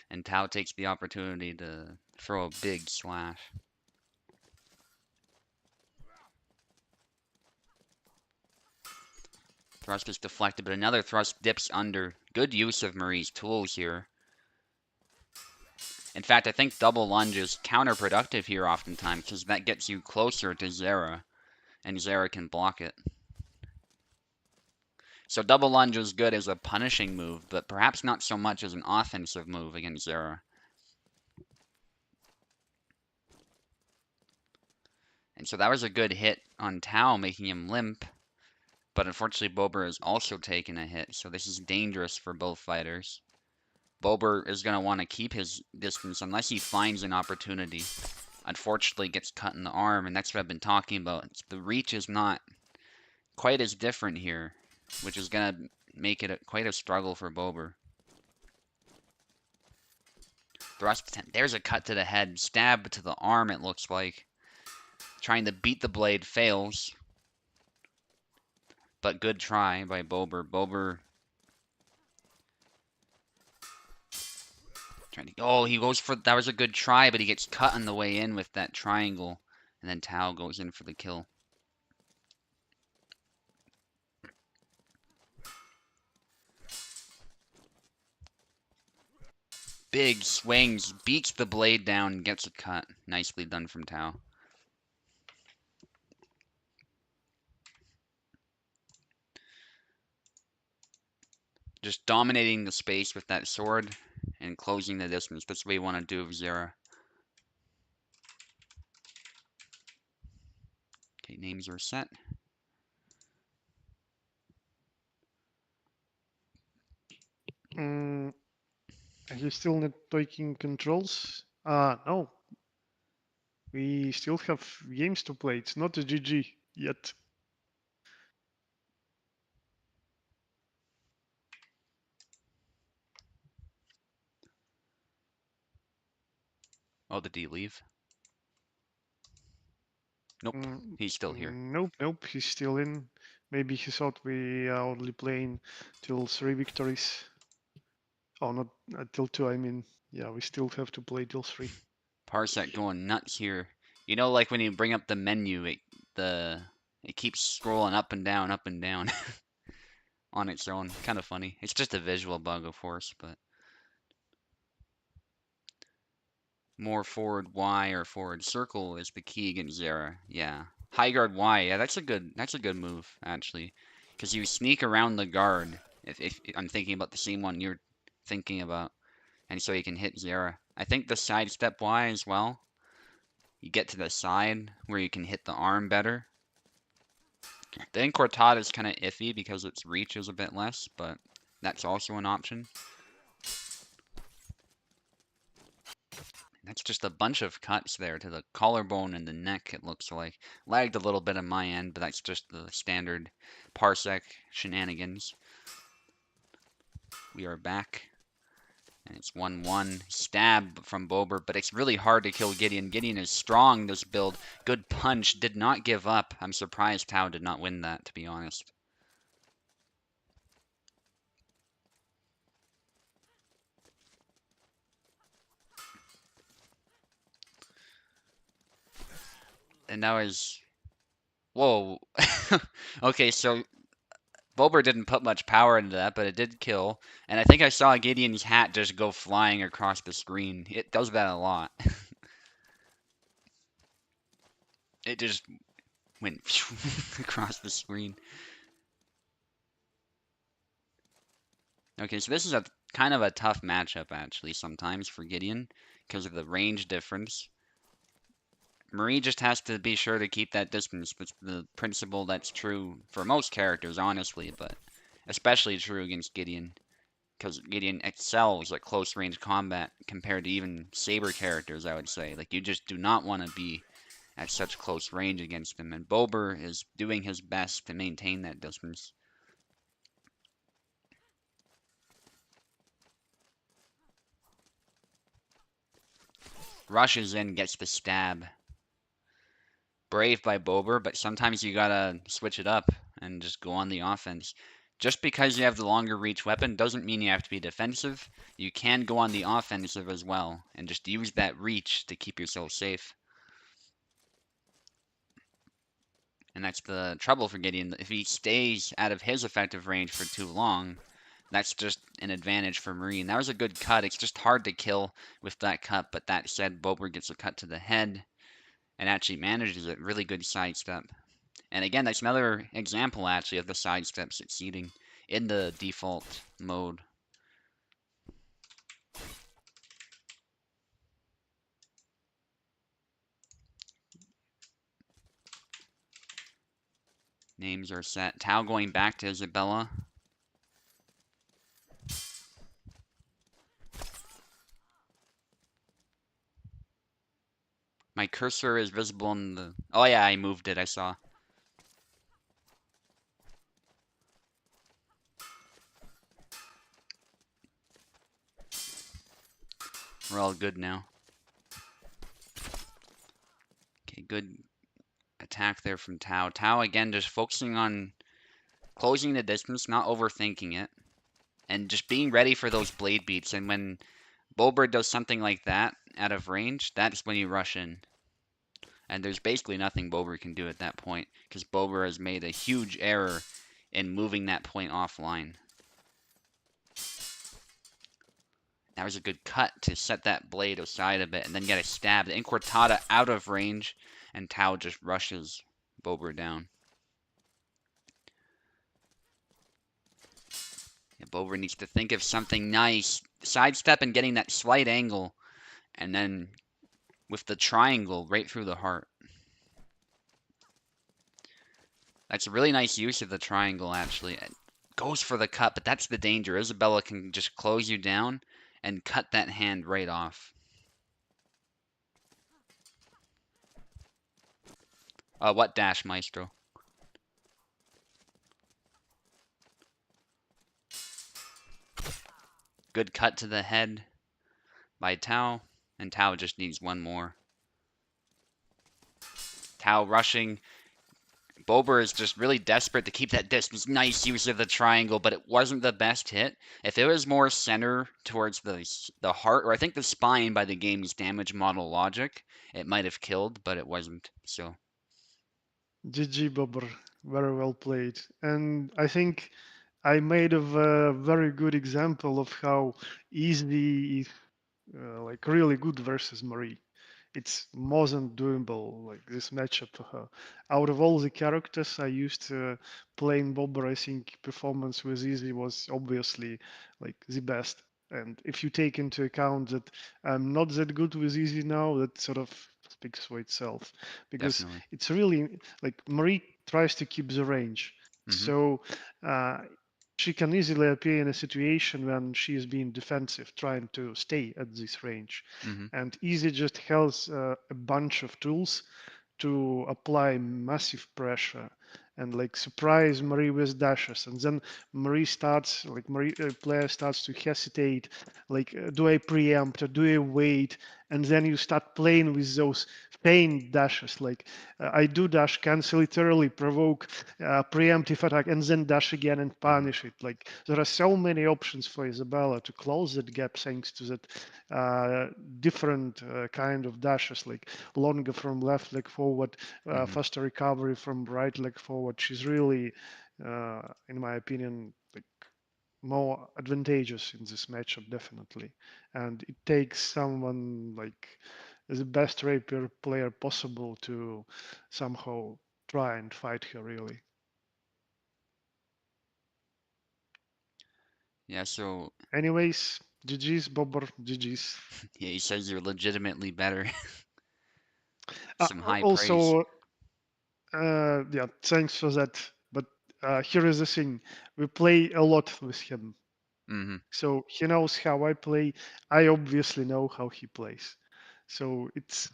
And Tao takes the opportunity to throw a big slash. Thrust is deflected, but another thrust dips under. Good use of Marie's tools here. In fact, I think double lunge is counterproductive here oftentimes because that gets you closer to Zera, and Zera can block it. So double lunge is good as a punishing move, but perhaps not so much as an offensive move against Zera. And so that was a good hit on Tao, making him limp. But unfortunately, Bober has also taken a hit, so this is dangerous for both fighters. Bober is going to want to keep his distance unless he finds an opportunity. Unfortunately, gets cut in the arm, and that's what I've been talking about. The reach is not quite as different here, which is going to make it quite a struggle for Bober. Thrust, there's a cut to the head, stab to the arm, it looks like. Trying to beat the blade fails. But good try by Bober. Bober trying to, oh, he goes for, that was a good try, but he gets cut on the way in with that triangle. And then Tao goes in for the kill. Big swings, beats the blade down, gets a cut. Nicely done from Tao. Just dominating the space with that sword and closing the distance. That's what you want to do with Zera. Okay, names are set. Are you still not taking controls? No. We still have games to play. It's not a GG yet. Oh, did he leave? Nope, he's still here. Nope. He's still in. Maybe he thought we are only playing till 3 victories. Oh, not till 2, I mean. Yeah, we still have to play till 3. Parsec going nuts here. You know, like when you bring up the menu, it keeps scrolling up and down on its own. Kind of funny. It's just a visual bug, of course, but more forward Y or forward circle is the key against Zera. Yeah, high guard Y. Yeah, that's a good move actually, because you sneak around the guard. If I'm thinking about the same one you're thinking about, and so you can hit Zera. I think the sidestep Y as well. You get to the side where you can hit the arm better. The Incortada is kind of iffy because its reach is a bit less, but that's also an option. That's just a bunch of cuts there to the collarbone and the neck, it looks like. Lagged a little bit on my end, but that's just the standard Parsec shenanigans. We are back. And it's 1-1. Stab from Bober, but it's really hard to kill Gideon. Gideon is strong this build. Good punch. Did not give up. I'm surprised Tao did not win that, to be honest. And now is... Whoa. Okay, so Bober didn't put much power into that, but it did kill. And I think I saw Gideon's hat just go flying across the screen. It does that a lot. It just went across the screen. Okay, so this is a kind of a tough matchup actually sometimes for Gideon because of the range difference. Marie just has to be sure to keep that distance. It's the principle that's true for most characters, honestly, but especially true against Gideon. Because Gideon excels at close range combat compared to even Saber characters, I would say. Like, you just do not want to be at such close range against him, and Bober is doing his best to maintain that distance. Rushes in, gets the stab. Brave by Bober, but sometimes you gotta switch it up and just go on the offense. Just because you have the longer reach weapon doesn't mean you have to be defensive. You can go on the offensive as well and just use that reach to keep yourself safe. And that's the trouble for Gideon. If he stays out of his effective range for too long, that's just an advantage for Marine. That was a good cut. It's just hard to kill with that cut, but that said, Bober gets a cut to the head and actually manages it. Really good sidestep. And again, that's another example actually of the sidestep succeeding in the default mode. Names are set. Tau going back to Isabella. My cursor is visible in the... Oh yeah, I moved it, I saw. We're all good now. Okay, good attack there from Tau. Tau again just focusing on closing the distance, not overthinking it, and just being ready for those blade beats. And when Bober does something like that out of range, that's when you rush in. And there's basically nothing Bober can do at that point because Bober has made a huge error in moving that point offline. That was a good cut to set that blade aside a bit and then get a stab. The Incortada out of range, and Tau just rushes Bober down. Yeah, Bober needs to think of something nice. Sidestep and getting that slight angle, and then with the triangle right through the heart. That's a really nice use of the triangle, actually. It goes for the cut, but that's the danger. Isabella can just close you down and cut that hand right off. What dash, Maestro? Good cut to the head by Tau, and Tau just needs one more. Tau rushing. Bober is just really desperate to keep that distance. Nice use of the triangle, but it wasn't the best hit. If it was more center towards the heart, or I think the spine by the game's damage model logic, it might have killed, but it wasn't. So, GG Bobber, very well played. And I think I made a very good example of how easy is like really good versus Marie. It's more than doable, like this matchup for her. Out of all the characters I used playing Bobber, I think performance with Easy was obviously like the best. And if you take into account that I'm not that good with Easy now, that sort of speaks for itself. Because definitely. it's really like Marie tries to keep the range. Mm-hmm. So uh, she can easily appear in a situation when she is being defensive, trying to stay at this range. Mm-hmm. And Easy just has a bunch of tools to apply massive pressure and like surprise Marie with dashes, and then Marie player starts to hesitate, like do I preempt or do I wait? And then you start playing with those feigned dashes, like I do dash, cancel it early, provoke preemptive attack, and then dash again and Mm-hmm. punish it. Like there are so many options for Isabella to close that gap thanks to that different kind of dashes, like longer from left leg forward, Mm-hmm. faster recovery from right leg forward. She's really, in my opinion, like more advantageous in this matchup, definitely. And it takes someone like the best rapier player possible to somehow try and fight her, really. Yeah, so Anyways, GG's, Bobber, GG's. yeah, he says you're legitimately better. Some high praise. Also, yeah, thanks for that. But here is the thing: we play a lot with him, Mm-hmm. so he knows how I play. I obviously know how he plays. So it's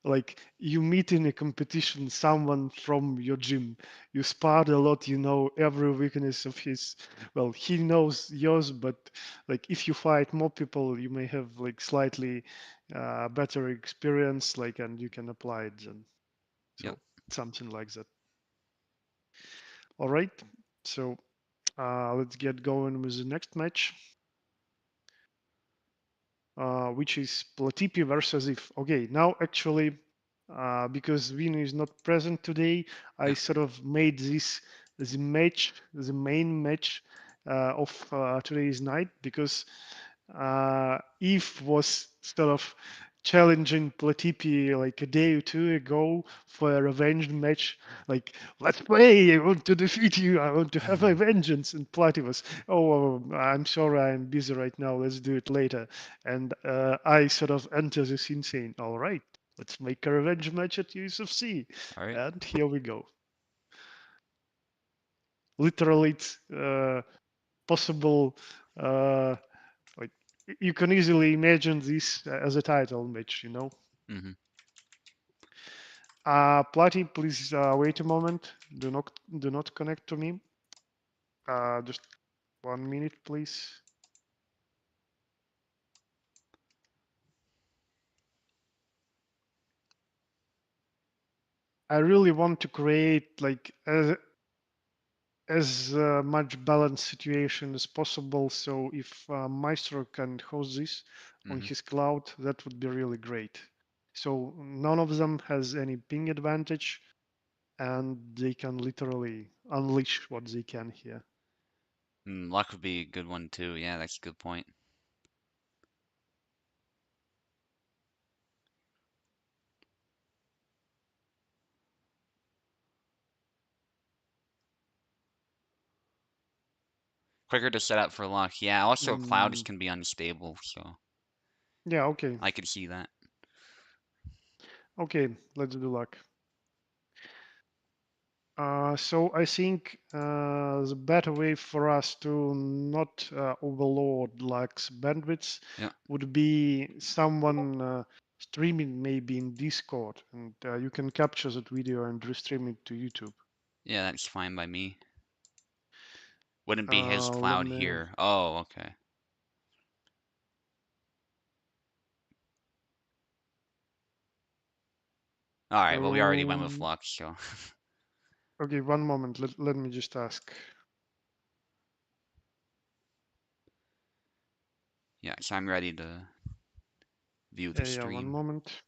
like you meet in a competition someone from your gym. You sparred a lot. You know every weakness of his. Well, he knows yours, but like if you fight more people, you may have like slightly better experience, like, and you can apply it then. Yep. So something like that. All right. So let's get going with the next match, which is Platipi versus If. Okay, now actually, because Vino is not present today, I Yeah. sort of made this the match, the main match, of today's night because Eve was sort of challenging Platipi like a day or two ago for a revenge match. Like, let's play. I want to defeat you. I want to have my vengeance. And Plati was, oh, I'm sorry, I'm busy right now. Let's do it later. And I sort of enter the scene saying, all right, let's make a revenge match at Usfc. All right. And here we go. Literally, it's possible. Uh, like you can easily imagine this as a title match, you know. Mm-hmm. Platy, please wait a moment. Do not connect to me. Just 1 minute, please. I really want to create like as much balanced situation as possible. So if Maestro can host this on Mm-hmm. his cloud, that would be really great. So none of them has any ping advantage, and they can literally unleash what they can here. Luck would be a good one too. Yeah, that's a good point. Quicker to set up for luck. Yeah, also clouds Mm, can be unstable, so yeah, okay. I could see that. Okay, let's do luck. So I think the better way for us to not overload Luck's bandwidth Yeah. would be someone streaming maybe in Discord, and you can capture that video and restream it to YouTube. Yeah, that's fine by me. Wouldn't be his Let cloud me. here. Oh, okay. All right. Well, we already went with Um, luck, so okay, one moment. Let me just ask. yeah. So I'm ready to view the Yeah, one stream. moment.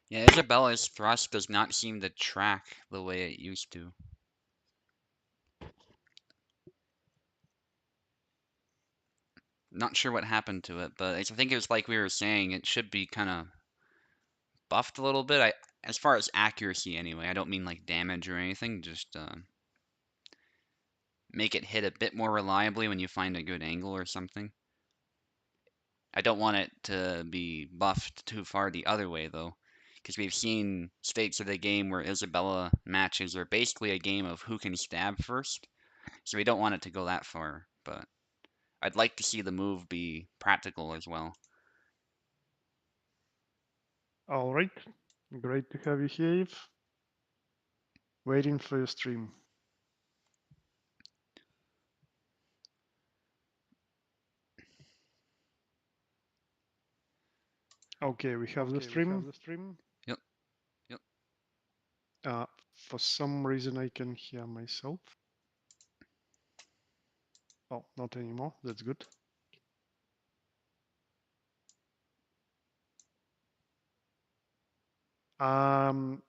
Yeah, Isabella's thrust does not seem to track the way it used to. Not sure what happened to it, but I think it was like we were saying, it should be kind of buffed a little bit. As far as accuracy, anyway. I don't mean like damage or anything. Just make it hit a bit more reliably when you find a good angle or something. I don't want it to be buffed too far the other way though, because we've seen states of the game where Isabella matches are basically a game of who can stab first. So we don't want it to go that far, but I'd like to see the move be practical as well. All right, great to have you here, Eve. Waiting for your stream. Okay, we have the stream. Yep, yep. Uh, for some reason, I can hear myself. Oh, not anymore. That's good. Um,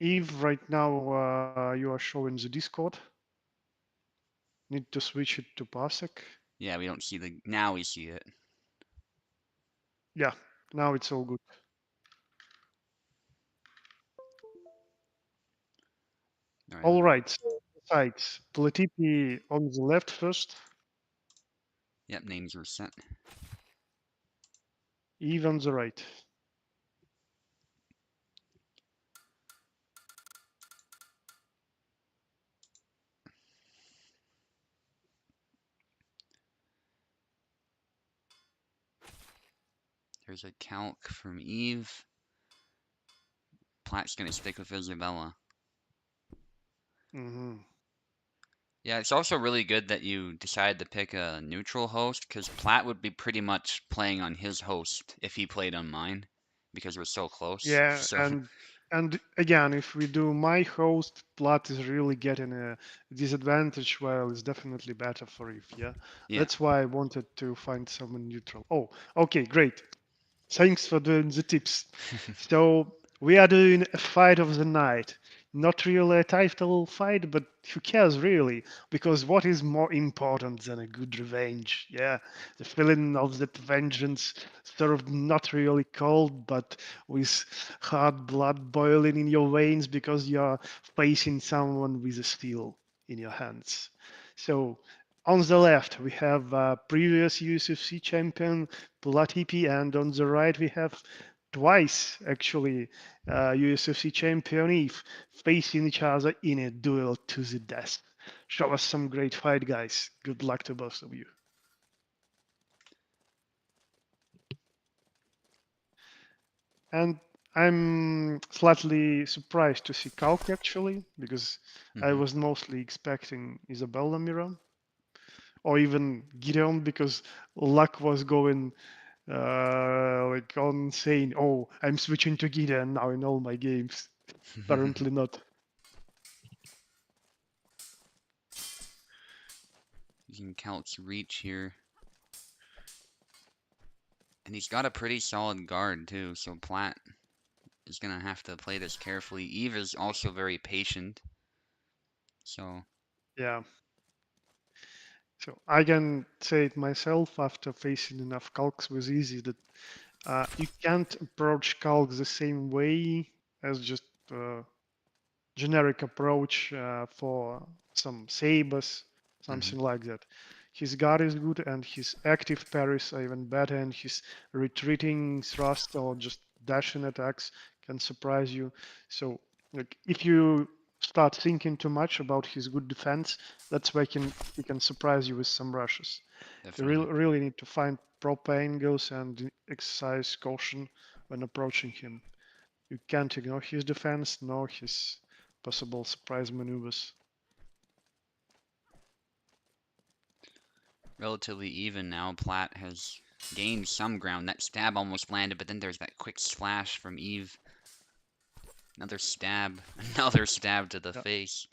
Eve, right now you are showing the Discord. Need to switch it to Parsec. Yeah, we don't see the now we see it. Yeah, now it's all good. All right. All right, so sides. Platipi on the left first, Yep, names were sent. Eve on the right. There's a calc from Eve. Platt's gonna stick with Isabella. Mm-hmm. Yeah, it's also really good that you decided to pick a neutral host, because Platt would be pretty much playing on his host if he played on mine, because we're so close. Yeah, So, and again, if we do my host, Plat is really getting a disadvantage, while it's definitely better for Eve. Yeah, yeah. that's why I wanted to find someone neutral. Oh, okay, great. Thanks for doing the tips. So We are doing a fight of the night. Not really a title fight, but who cares really? Because what is more important than a good revenge? Yeah, the feeling of that vengeance served not really cold, but with hot blood boiling in your veins because you're facing someone with a steel in your hands. So, on the left, we have previous USFC champion Platipi, and on the right, we have twice actually USFC champion Eve facing each other in a duel to the death. Show us some great fight, guys. Good luck to both of you. And I'm slightly surprised to see Kalk actually, because I Hmm. was mostly expecting Isabella Miran or even Gideon because luck was going like on saying, "Oh, I'm switching to Gideon now in all my games." Apparently not. Using Calc's reach here. And he's got a pretty solid guard too, so Platt is gonna have to play this carefully. Eve is also very patient, so Yeah. So I can say it myself after facing enough calcs with easy that you can't approach calcs the same way as just generic approach for some sabers, hmm. something like that. His guard is good and his active parries are even better, and his retreating thrust or just dashing attacks can surprise you. So, like, if you start thinking too much about his good defense, that's where he can surprise you with some rushes. You Definitely. really need to find proper angles and exercise caution when approaching him. You can't ignore his defense nor his possible surprise maneuvers. Relatively even now. Platt has gained some ground. That stab almost landed, but then there's that quick slash from Eve. Another stab. Another stab to the Yeah, face.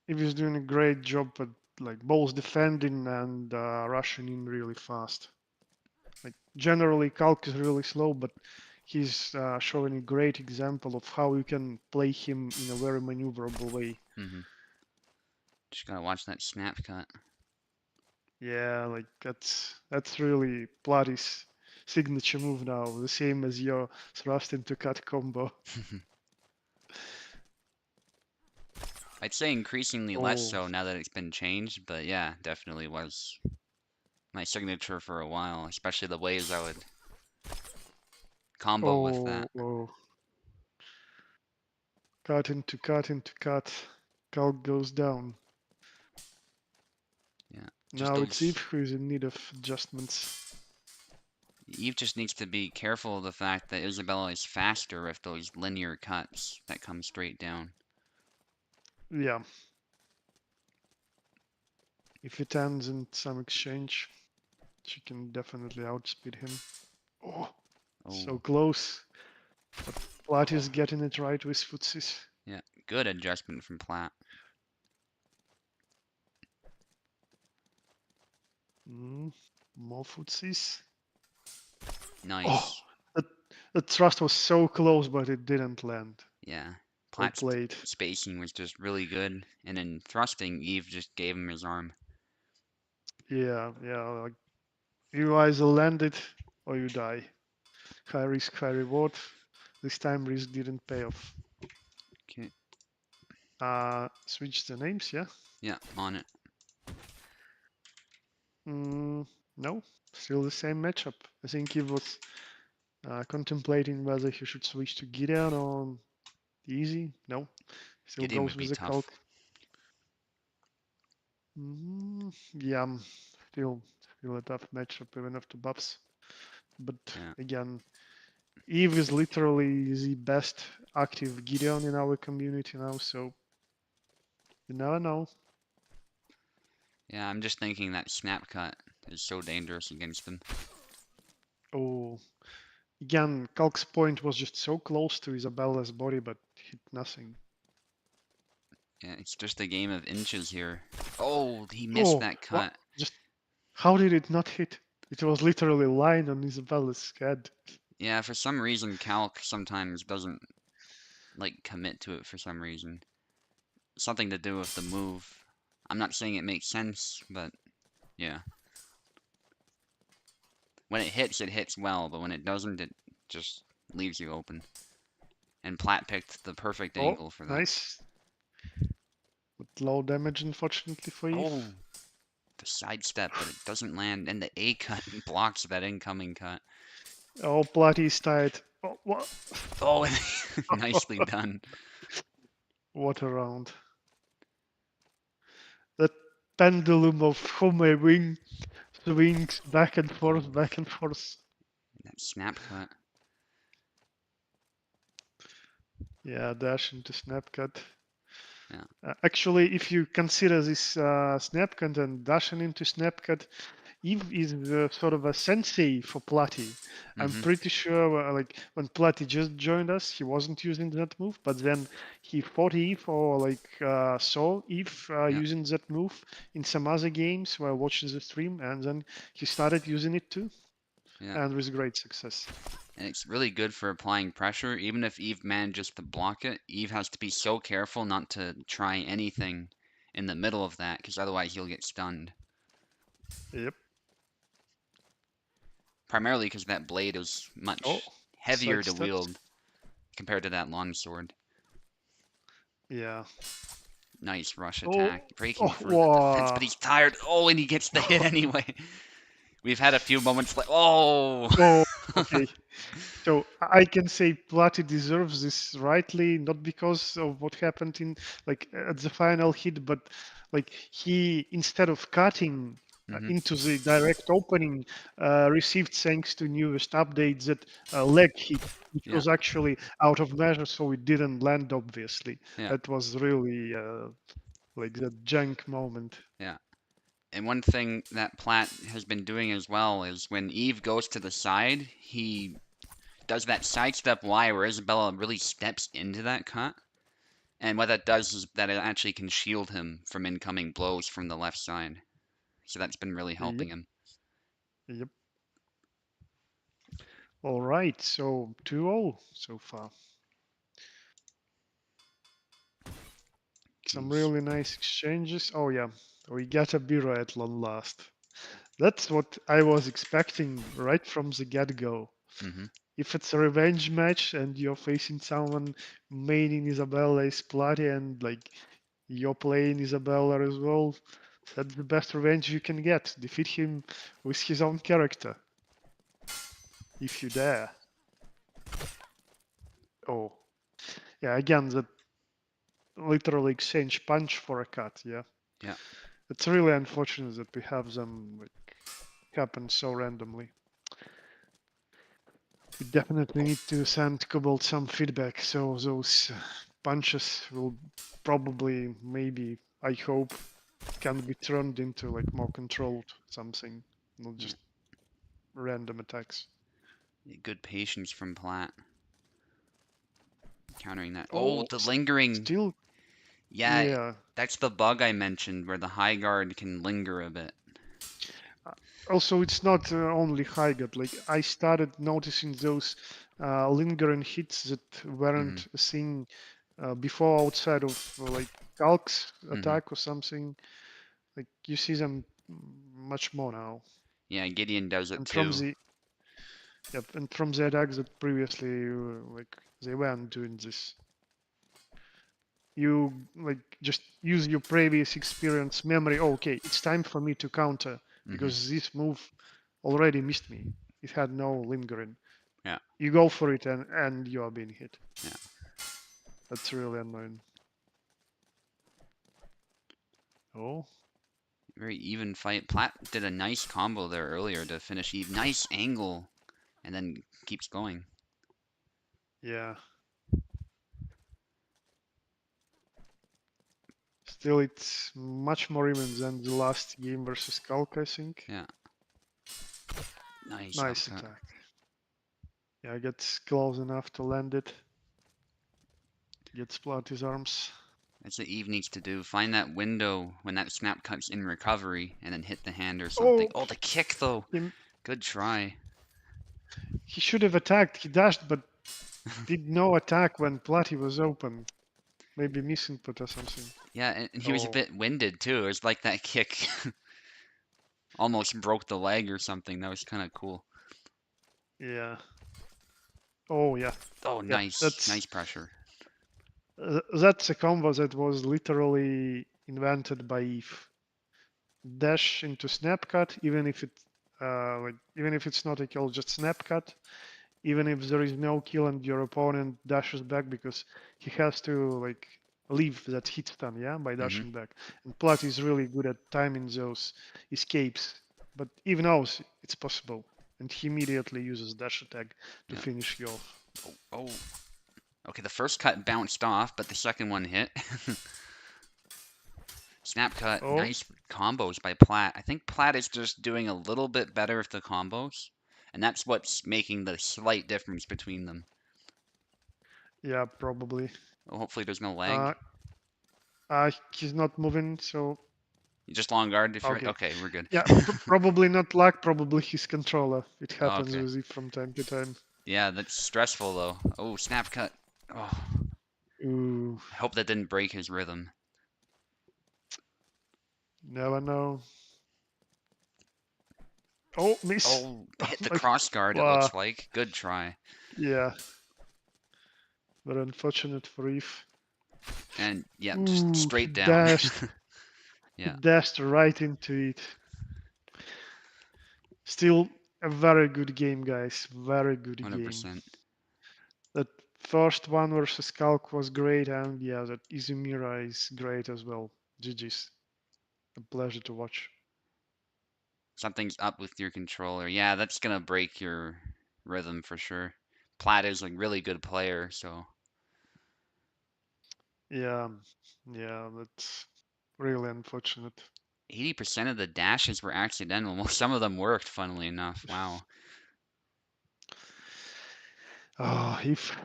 he was doing a great job at like both defending and rushing in really fast. Like generally, Kalk is really slow, but he's showing a great example of how you can play him in a very maneuverable way. Hmm. Just gotta watch that snap cut. Yeah, like that's really Platty's signature move now, the same as your thrust into cut combo. I'd say increasingly less Oh, so now that it's been changed, but yeah, definitely was my signature for a while, especially the ways I would combo with that. oh. Cut into cut into cut. Calc goes down. Yeah, just Now it's Eve those. who is in need of adjustments. Eve just needs to be careful of the fact that Isabella is faster with those linear cuts that come straight down. Yeah, if it ends in some exchange, she can definitely outspeed him. Oh, so Oh, close. But Plat is getting it right with footsies. yeah, good adjustment from Platt. Mm, more footsies. Oh, Nice. that, that thrust was so close, but it didn't land. Yeah, Well Platt's played. spacing was just really good, and in thrusting, Eve just gave him his arm. Yeah, yeah. Like you either land it or you die. High risk, high reward. This time risk didn't pay off. Okay, Switch the names, yeah? yeah, on it. Mm, no, still the same matchup. I think he was contemplating whether he should switch to Gideon or easy. No, still Gideon goes would be with the calc. tough. Yeah, still, still a tough matchup even after buffs. But Yeah, again, Eve is literally the best active Gideon in our community now, so you never know. yeah. I'm just thinking that snap cut is so dangerous against him. Oh, again, Calc's point was just so close to Isabella's body, but hit nothing. Yeah, it's just a game of inches here. Oh, he missed Oh, that what? cut. Just how did it not hit? It was literally lying on Isabella's head. Yeah, for some reason, Calc sometimes doesn't, like, commit to it for some reason. Something to do with the move. I'm not saying it makes sense, but yeah. When it hits well, but when it doesn't, it just leaves you open. And Platt picked the perfect Oh, angle for that. nice. With low damage, unfortunately for Oh, Eve. the sidestep, but it doesn't land, and the A cut blocks that incoming cut. Oh, Platty's tied. Oh, what? Oh, nicely done. What a round. That pendulum of Home Wing swings back and forth, back and forth. That snap cut. Yeah, dash into snap cut. Yeah. Actually, if you consider this snap cut and dashing into snap cut, Eve is sort of a sensei for Platy. I'm Mm-hmm. pretty sure, like when Platy just joined us, he wasn't using that move, but then he fought Eve or like saw Eve Yeah. using that move in some other games while watching the stream, and then he started using it too, Yeah. and with great success. And it's really good for applying pressure. Even if Eve manages to block it, Eve has to be so careful not to try anything in the middle of that, because otherwise he'll get stunned. Yep. Primarily because that blade is Oh, much heavier side to steps. wield compared to that longsword. Yeah. Nice rush Oh, attack, breaking oh, through the defense, wow. but he's tired. Oh, and he gets the hit anyway. We've had a few moments like, oh, Oh, okay. So I can say Plati deserves this rightly, not because of what happened in like at the final hit, but like he instead of cutting hmm into the direct opening, received thanks to newest updates that leg hit, which yeah, was actually out of measure, so it didn't land. Obviously, yeah, that was really like the junk moment. yeah. And one thing that Platt has been doing as well is when Eve goes to the side, he does that sidestep Y where Isabella really steps into that cut. And what that does is that it actually can shield him from incoming blows from the left side. So that's been really Yep, helping him. yep. All right, so 2-0 so far. Some Nice. really nice exchanges. Oh yeah, we got a Biro at long last. That's what I was expecting right from the get-go. hmm If it's a revenge match and you're facing someone maining Isabella is Plati and like you're playing Isabella as well, that's the best revenge you can get. Defeat him with his own character, if you dare. Oh, yeah, again, that literally exchange punch for a cut, yeah. Yeah. It's really unfortunate that we have them like happen so randomly. We definitely Oh, need to send Cobalt some feedback, so those punches will probably, maybe, I hope, can be turned into like more controlled something, not yeah. just random attacks. Good patience from Platt. Countering that. Oh, Oh, the lingering. still, Yeah, yeah. that's the bug I mentioned where the high guard can linger a bit. Also, it's not only high gut. Like I started noticing those lingering hits that hmm weren't seen before outside of like Calc's hmm attack or something. Like you see them much more now. Yeah, Gideon does it And from too. the yep, and from the attacks that previously like they weren't doing this. You like just use your previous experience memory. Oh, okay, it's time for me to counter hmm because this move already missed me. It had no lingering. Yeah, You go for it and you are being hit. yeah. That's really annoying. Oh, Very even fight. Platt did a nice combo there earlier to finish Eve. Nice angle, and then keeps going. yeah. Still, it's much more even than the last game versus Kalk, I think. Yeah, nice Nice upcut. attack. Yeah, gets close enough to land it. Gets splat his arms. That's what Eve needs to do. Find that window when that snap cuts in recovery, and then hit the hand or something. Oh, Oh, the kick though. he, Good try. He should have attacked. He dashed, but did no attack when Platy was open. Maybe misinput or something. Yeah, and he was a Oh, bit winded too. It was like that kick almost broke the leg or something. That was kind of cool. yeah. Oh, yeah. Oh, Yeah. nice. Nice pressure. That's a combo that was literally invented by Eve. Dash into snap cut, even if even if it's not a kill, just snap cut. Even if there is no kill and your opponent dashes back because he has to like leave that hit stun, yeah, by Mm-hmm. dashing back. And Plat is really good at timing those escapes, but Eve knows it's possible, and he immediately uses dash attack to Yeah. finish you off. Oh, oh. Okay, the first cut bounced off, but the second one hit. Snap cut, Oh, nice combos by Platt. I think Platt is just doing a little bit better with the combos, and that's what's making the slight difference between them. yeah, probably. Well, hopefully there's no lag. Uh, he's not moving, so You just long guard if you're okay. okay. We're good. Yeah, probably not luck, probably his controller. It happens Okay. with it from time to time. Yeah, that's stressful though. Oh, snap cut. Oh, Ooh, I hope that didn't break his rhythm. never know. Oh, miss. Oh, hit the Like, cross guard, it wow. looks like. Good try. Yeah, but unfortunate for Eve. And yeah, just Ooh, straight down. he Yeah, dashed right into it. Still a very good game, guys. Very good game. 100%. That first one versus Kalk was great, and yeah, that Izumira is great as well. GG's. A pleasure to watch. Something's up with your controller. Yeah, that's gonna break your rhythm for sure. Platt is a really good player, so Yeah, yeah, that's really unfortunate. 80% of the dashes were accidental. Well, some of them worked, funnily enough. Wow. Oh, if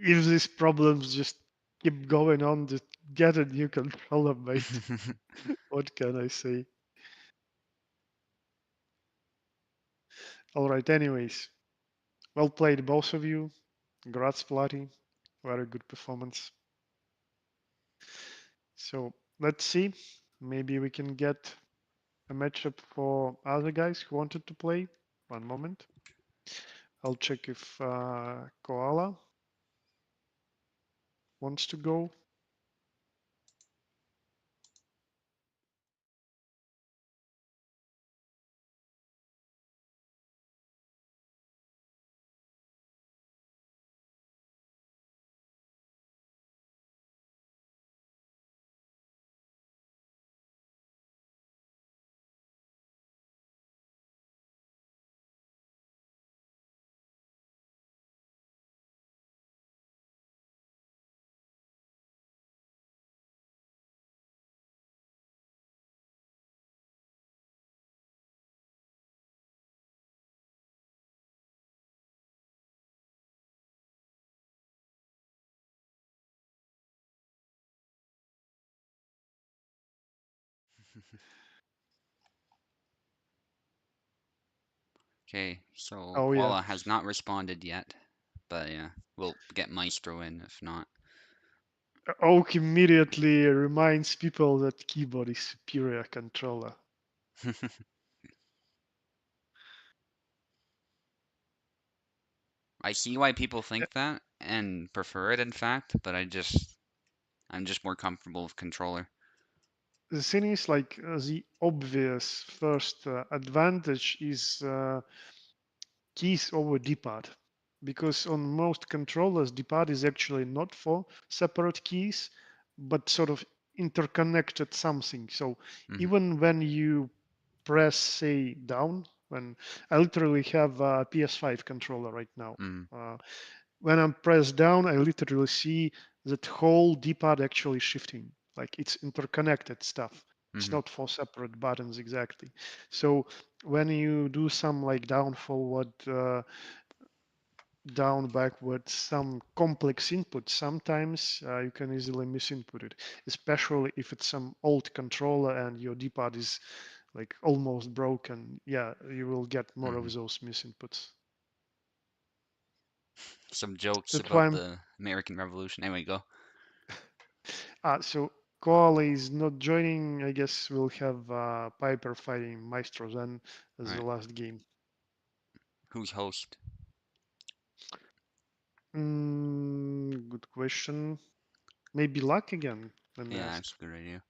these problems just keep going on, just get a new controller, mate. What can I say? All right, anyways, well played, both of you. Congrats, Plati. Very good performance. So let's see. Maybe we can get a matchup for other guys who wanted to play. One moment. I'll check if Koala wants to go. Okay, so Oh yeah. Koala has not responded yet, but yeah, we'll get Maestro in if not. Oak immediately reminds people that keyboard is superior controller. I see why people think that and prefer it in fact, but I'm just more comfortable with controller. The thing is, like, the obvious first advantage is keys over D-pad, because on most controllers, D-pad is actually not for separate keys, but sort of interconnected something. So Hmm. even when you press, say, down, when I literally have a PS5 controller right now. Hmm. Uh, when I'm pressed down, I literally see that whole D-pad actually shifting. Like it's interconnected stuff. It's Hmm. not for separate buttons exactly. So when you do some like down, forward, down, backward, some complex input, sometimes you can easily misinput it, especially if it's some old controller and your D-pad is like almost broken, yeah, you will get more Hmm. of those misinputs. Some jokes That's why about I'm the American Revolution. Anyway, go. so Koala is not joining. I guess we'll have Piper fighting Maestro then All as the right. last game. Who's host? Good question. Maybe luck again. Let me Yeah, ask. that's a good idea.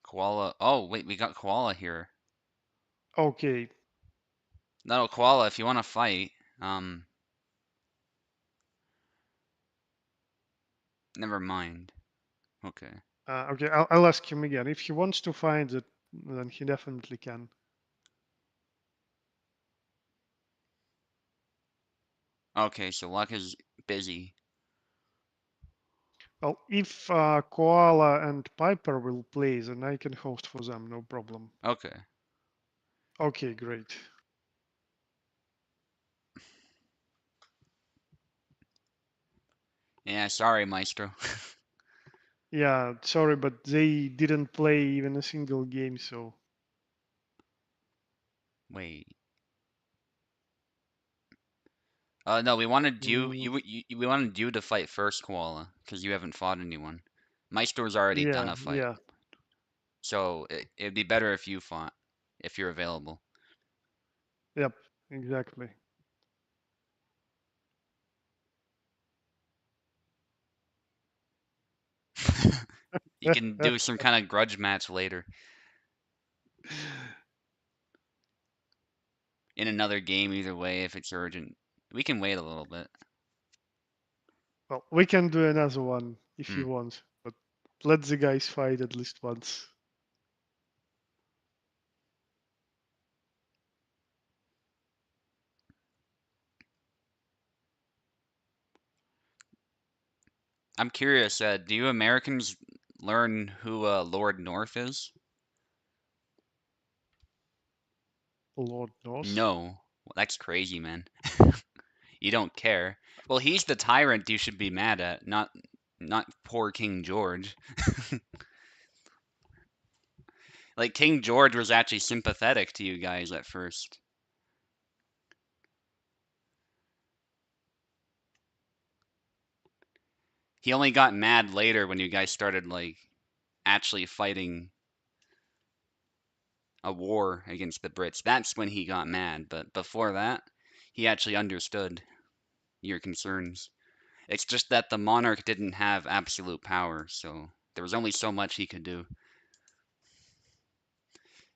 Koala. Oh, wait, we got Koala here. Okay. No, Koala, if you want to fight, um, never mind. Okay. Okay. I'll ask him again. If he wants to find it, then he definitely can. Okay, so Luck is busy. Well, if Koala and Piper will play, then I can host for them. No problem. Okay. Okay, great. Yeah, sorry, Maestro. Yeah, sorry, but they didn't play even a single game, so Wait. No, we wanted you, mm, we wanted you to fight first, Koala, because you haven't fought anyone. Maestro's already done yeah, a fight, yeah, so it'd be better if you fought, if you're available. yep, exactly. You can do some kind of grudge match later in another game, either way, if it's urgent. We can wait a little bit. Well, we can do another one if Hmm. you want, but let the guys fight at least once. I'm curious, do you Americans learn who Lord North is? Lord knows. No. Well, that's crazy, man. You don't care. Well, he's the tyrant you should be mad at, not poor King George. Like King George was actually sympathetic to you guys at first. He only got mad later when you guys started like actually fighting a war against the Brits. That's when he got mad, but before that, he actually understood your concerns. It's just that the monarch didn't have absolute power, so there was only so much he could do.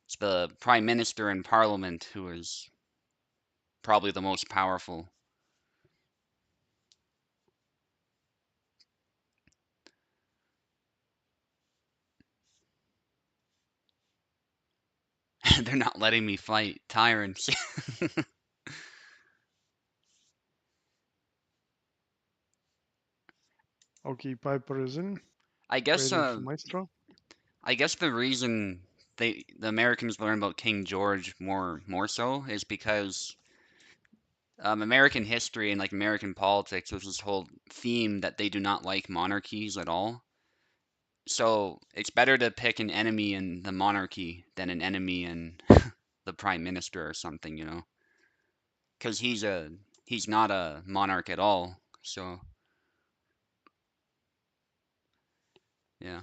It's the prime minister and parliament who was probably the most powerful. They're not letting me fight tyrants. Okay, Piper is in, I guess waiting for Maestro. I guess the reason the Americans learn about King George more so is because American history and like American politics, there's this whole theme that they do not like monarchies at all. So it's better to pick an enemy in the monarchy than an enemy in the prime minister or something, you know? Because he's not a monarch at all. So yeah.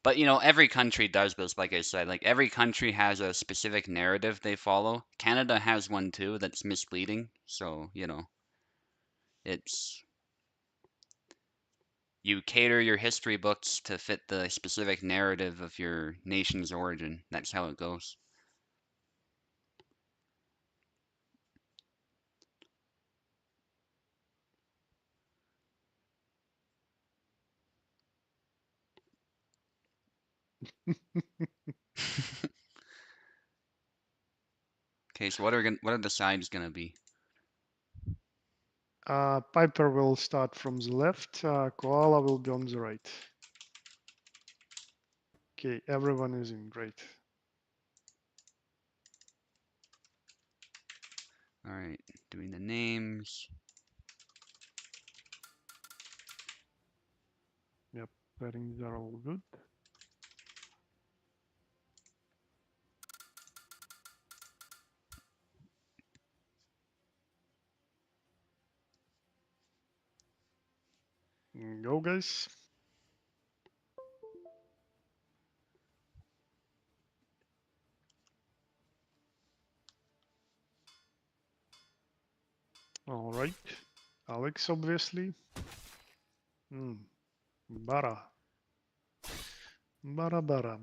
But you know, every country does this, like I said. Like every country has a specific narrative they follow. Canada has one too that's misleading. So, you know, it's you cater your history books to fit the specific narrative of your nation's origin. That's how it goes. Okay, so what are the sides gonna be? Piper will start from the left. Koala will be on the right. Okay, everyone is in. Great. All right, doing the names. Yep, settings are all good. Go, guys. All right. Alex, obviously. Hmm. Bara. Bara, bara.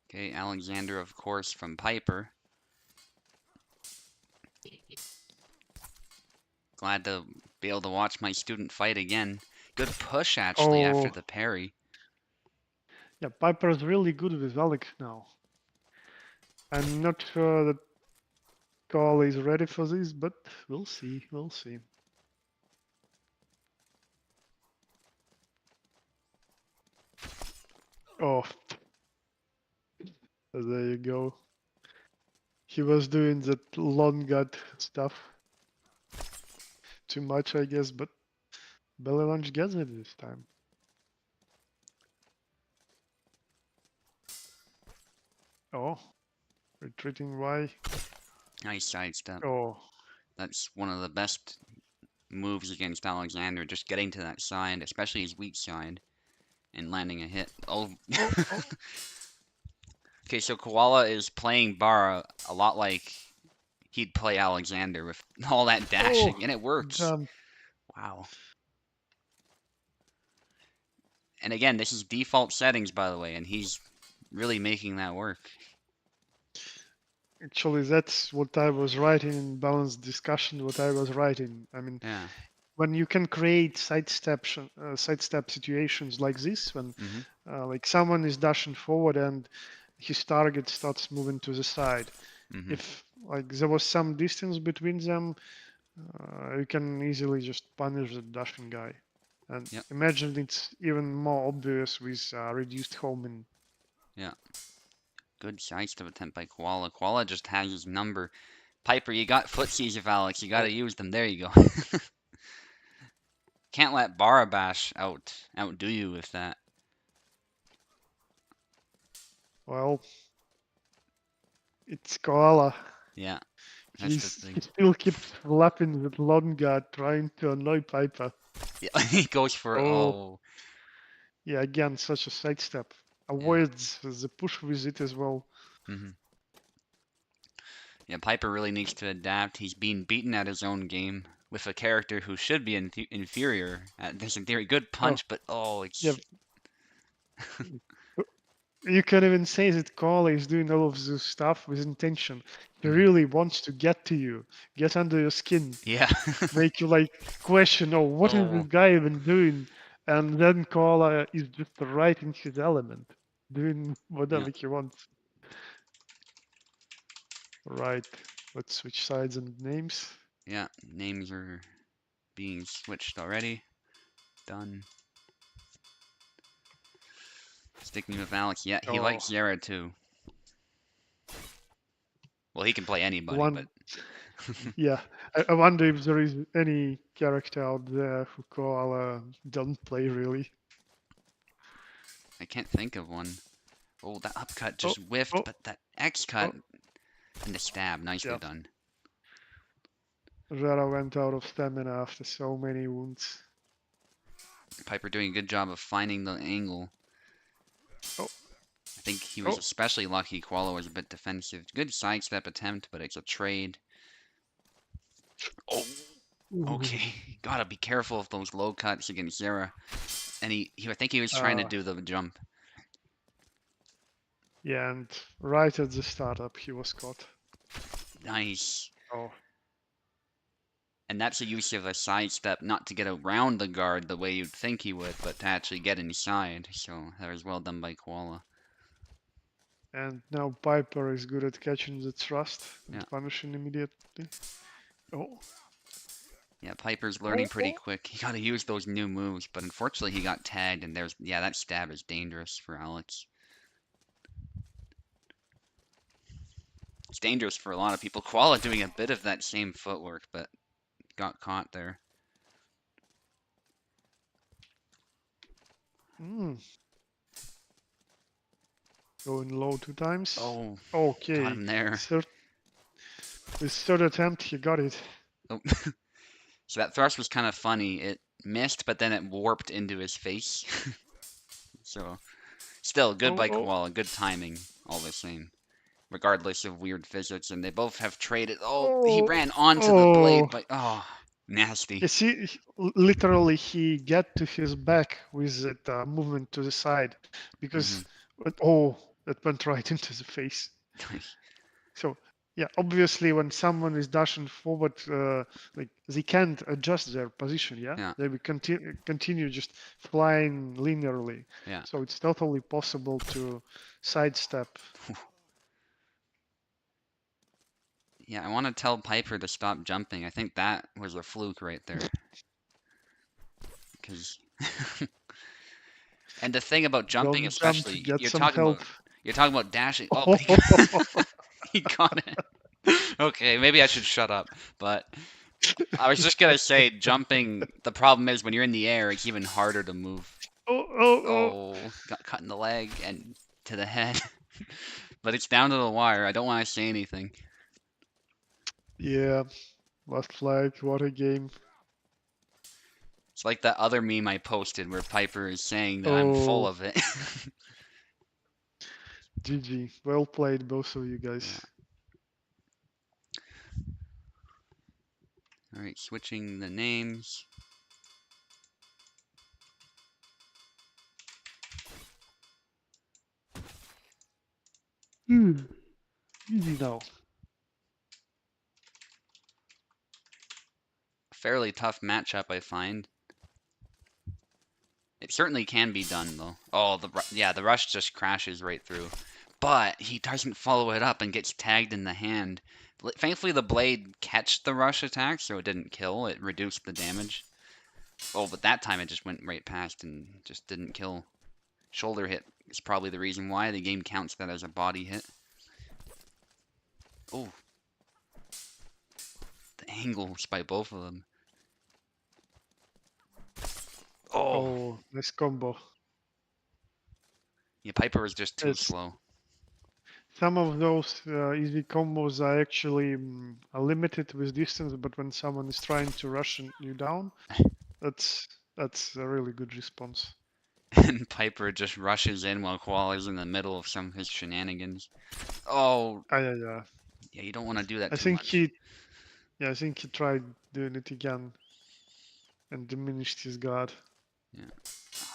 Okay, Alexander, of course, from Piper. Glad to be able to watch my student fight again. Good push, actually, after Oh, the parry. yeah, Piper's really good with Alex now. I'm not sure that Carl is ready for this, but we'll see. We'll see. Oh, there you go. He was doing that long gut stuff. Too much, I guess, but Belly Lunch gets it this time. Oh, retreating Y. Nice sidestep. Oh, That's one of the best moves against Alexander, just getting to that side, especially his weak side, and landing a hit. Oh, oh, oh, okay, so Koala is playing Bara a lot like he'd play Alexander with all that oh, dashing, and it works. damn. Wow. And again, this is default settings, by the way, and he's really making that work. Actually, that's what I was writing in balanced discussion. What I was writing. I mean, Yeah. when you can create sidestep situations like this, when Mm-hmm. like someone is dashing forward and his target starts moving to the side. Mm-hmm. If like there was some distance between them, you can easily just punish the dashing guy. And Yep. imagine it's even more obvious with reduced homing. Yeah. Good sidestep attempt by Koala. Koala just has his number. Piper, you got footsies of Alex. You Oh, gotta use them. There you go. Can't let Barabash outdo you with that. well, it's Koala. Yeah, that's the He thing. still keeps flapping with long guard, trying to annoy Piper. Yeah, he goes for Oh, oh yeah, again, such a sidestep. yeah. Avoids the push with it as well. Hmm. Yeah, Piper really needs to adapt. He's being beaten at his own game with a character who should be inferior at this in theory. Good Oh, punch, but oh, yeah. it's You can even say that Koala is doing all of this stuff with intention. He mhm. really wants to get to you, get under your skin, Yeah. make you like question, oh, what is this Oh, guy even doing? And then Koala is just right in his element, doing yeah, whatever he wants. Right. Let's switch sides and names. yeah. Names are being switched already. Done. Sticking with Alex. Yeah, he Oh, likes Zara too. Well, he can play anybody, but one. Yeah, I wonder if there is any character out there who Koala don't play really. I can't think of one. Oh, that upcut Oh, just whiffed, oh, but that X cut oh. and the stab, nicely Yeah, done. Zara went out of stamina after so many wounds. Piper doing a good job of finding the angle. Oh, I think he was oh. especially lucky Koala was a bit defensive. Good sidestep attempt, but it's a trade. Oh, Ooh. okay. Gotta be careful of those low cuts against Zera. And I think he was trying to Uh, do the jump. yeah, and right at the startup, he was caught. Nice. Oh, And that's a use of a sidestep, not to get around the guard the way you'd think he would, but to actually get inside. So that was well done by Koala. And now Piper is good at catching the thrust Yeah. and punishing immediately. Oh, Yeah, Piper's learning oh, pretty oh. quick. He gotta use those new moves, but unfortunately he got tagged and yeah, that stab is dangerous for Alex. It's dangerous for a lot of people. Koala doing a bit of that same footwork, but got caught there. Mm. Going low 2 times. Oh, got Okay. him there. Third, this third attempt, he got it. Oh. So that thrust was kind of funny. It missed, but then it warped into his face. So still, good Oh, by oh, Koala. Good timing, all the same. Regardless of weird physics, and they both have traded. Oh, he oh, ran onto the oh. blade, but oh, nasty. You see, literally, he get to his back with that movement to the side because, Hmm. oh, that went right into the face. So, yeah, obviously, when someone is dashing forward, like they can't adjust their position. Yeah, Yeah, they will continue just flying linearly. yeah. So it's totally possible to sidestep. Yeah, I want to tell Piper to stop jumping. I think that was a fluke right there. Because and the thing about jumping Don't jump, especially, get some help. you're talking about dashing. Oh, but he got it. Okay, maybe I should shut up. But I was just gonna say jumping, the problem is when you're in the air, it's even harder to move. Oh, oh, oh. Oh, got cut in the leg and to the head. But it's down to the wire. I don't want to say anything. Yeah, last flag, what a game. It's like that other meme I posted where Piper is saying that I'm full Oh, of it. GG. Well played, both of you Yeah. guys. All right, switching the names. Easy now. Fairly tough matchup, I find. It certainly can be done though. Oh, the rush just crashes right through. But he doesn't follow it up and gets tagged in the hand. Thankfully, the blade catched the rush attack, so it didn't kill. It reduced the damage. Oh, but that time it just went right past and just didn't kill. Shoulder hit is probably the reason why the game counts that as a body hit. Oh, the angles by both of them. Oh, Oh, nice combo. yeah, Piper was just too It's slow. some of those easy combos are actually are limited with distance, but when someone is trying to rush you down, that's that's a really good response. And Piper just rushes in while Koala's in the middle of some of his shenanigans. Oh, Ah, yeah, yeah. yeah, you don't want to do that I too think much. I think he tried doing it again and diminished his guard. Yeah,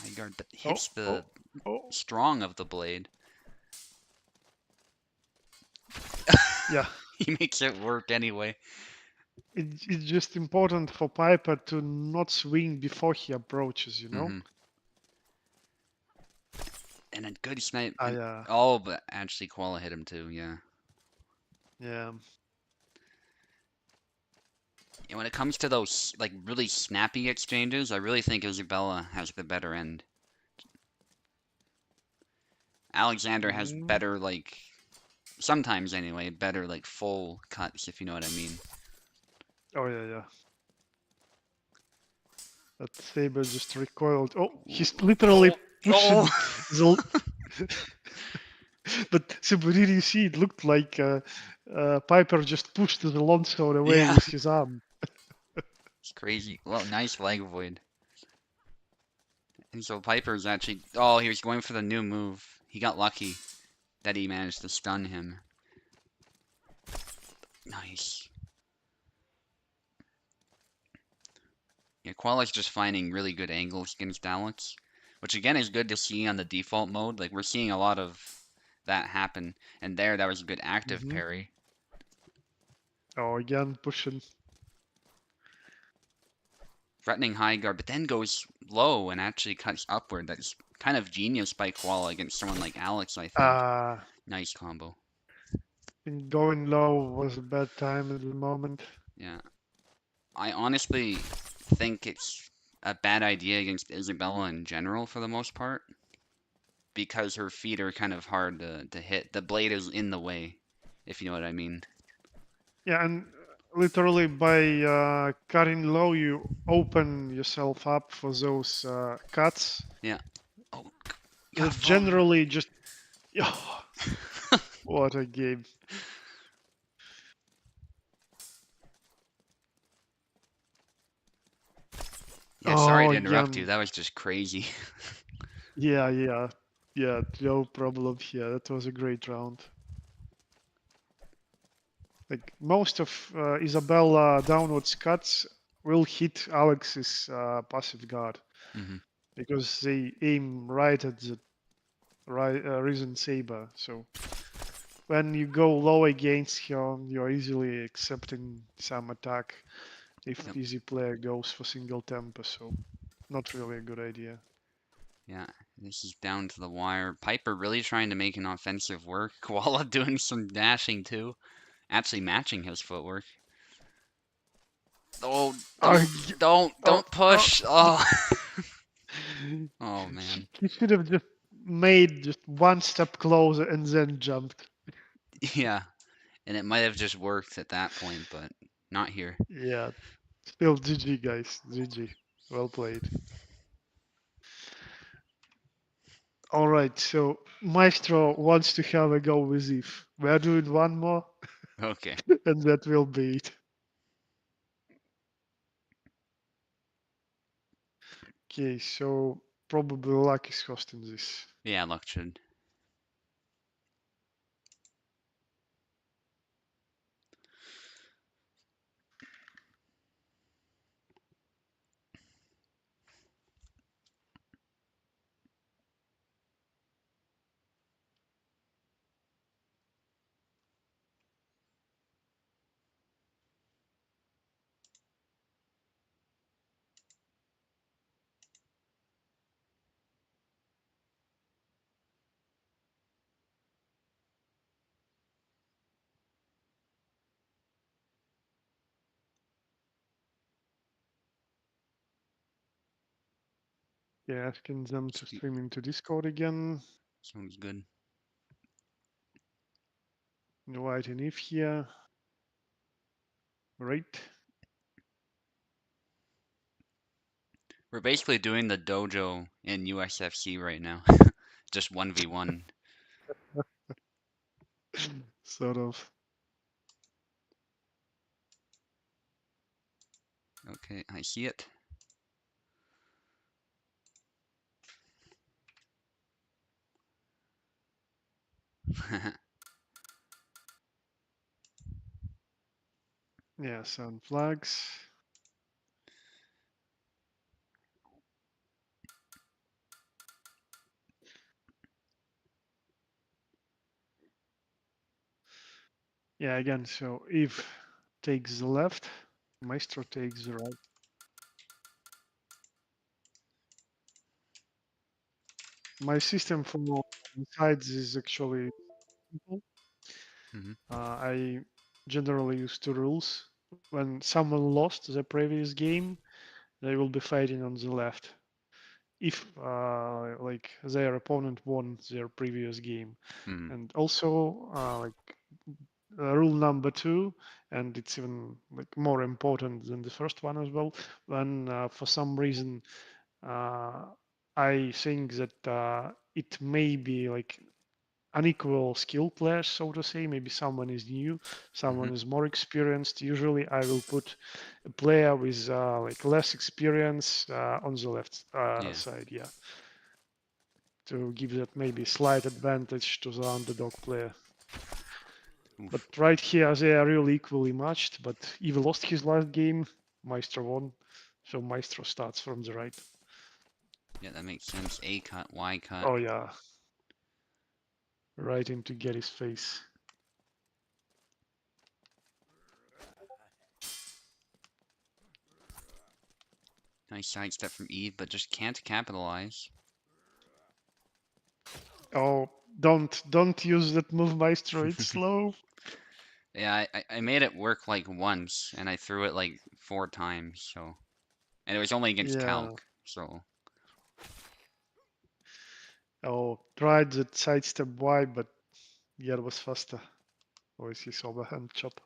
high guard, but Oh, hits the oh, oh. strong of the blade. Yeah. He makes it work anyway. It's just important for Piper to not swing before he approaches, you know? Hmm. And a good snipe. Ah, And yeah. oh, but actually, Koala hit him too. Yeah. Yeah. And when it comes to those like really snappy exchanges, I really think Isabella has the better end. Alexander has Mm. better like sometimes anyway, better like full cuts if you know what I mean. Oh, yeah, yeah. That saber just recoiled. Oh, he's literally Oh, pushing oh. the. But Super, did you see? It looked like Piper just pushed the longsword away Yeah, with his arm. it's crazy. Well, nice leg void. And so Piper's actually. Oh, he was going for the new move. He got lucky that he managed to stun him. Nice. Yeah, Koala's just finding really good angles against Alex, which again is good to see on the default mode. Like we're seeing a lot of that happen, and that was a good active Hmm. parry. Oh, again, pushing. Threatening high guard, but then goes low and actually cuts upward. That's kind of genius by Koala against someone like Alex, I think. Uh, Nice combo. think going low was a bad time at the moment. Yeah. I honestly think it's a bad idea against Isabella in general for the most part because her feet are kind of hard to hit. The blade is in the way, if you know what I mean. Yeah, and literally by cutting low, you open yourself up for those cuts Yeah. Oh, that careful. generally just. Oh, what a game. Yeah, sorry Oh, to interrupt you. again. That was just crazy. Yeah, yeah. Yeah, no problem here. That was a great round. Like most of Isabella downwards cuts will hit Alex's passive guard Hmm. because they aim right at the right Risen Saber. So when you go low against him, you're easily accepting some attack if Yep. easy player goes for single tempo. So not really a good idea. Yeah, this is down to the wire. Piper really trying to make an offensive work. Koala doing some dashing too. Actually matching his footwork. Oh, Oh, oh, don't oh. push. Oh, oh man. He should have just made just one step closer and then jumped. Yeah, and it might have just worked at that point, but not here. Yeah, still GG, guys. GG. Well played. All right, so Maestro wants to have a go with Eve. We're doing one more, Okay. and that will be it. Okay, so probably luck is hosting this. Yeah, luck should. Yeah, asking them to stream into Discord again. Sounds good. Inviting Eve here. Right. We're basically doing the dojo in USFC right now. Just 1v1. Sort of. Okay, I see it. Yeah, sun flags. Yeah, again, so Eve takes the left, Maestro takes the right. My system for sides is actually simple. Hmm. I generally use two rules. When someone lost the previous game, they will be fighting on the left. If like their opponent won their previous game, Hmm. and also like rule number two, and it's even like more important than the first one as well. When for some reason uh, I think that it may be like unequal skill clash, so to say. Maybe someone is new, Hmm. someone is more experienced. Usually, I will put a player with like less experience on the left Yeah. side, yeah, to give that maybe slight advantage to the underdog player. But Oof. right here, they are really equally matched. But Eve lost his last game, Maestro won, so Maestro starts from the right. Yeah, that makes sense. A cut, Y cut. Oh yeah, right into Getty's face. Nice sidestep from Eve, but just can't capitalize. Oh, don't use that move, Maestro. It's slow. Yeah, I made it work like once, and I threw it like 4 times, so. And it was only against Yeah. Calc, so. Oh, tried that sidestep Y, but yeah, it was faster. Always his overhand chop.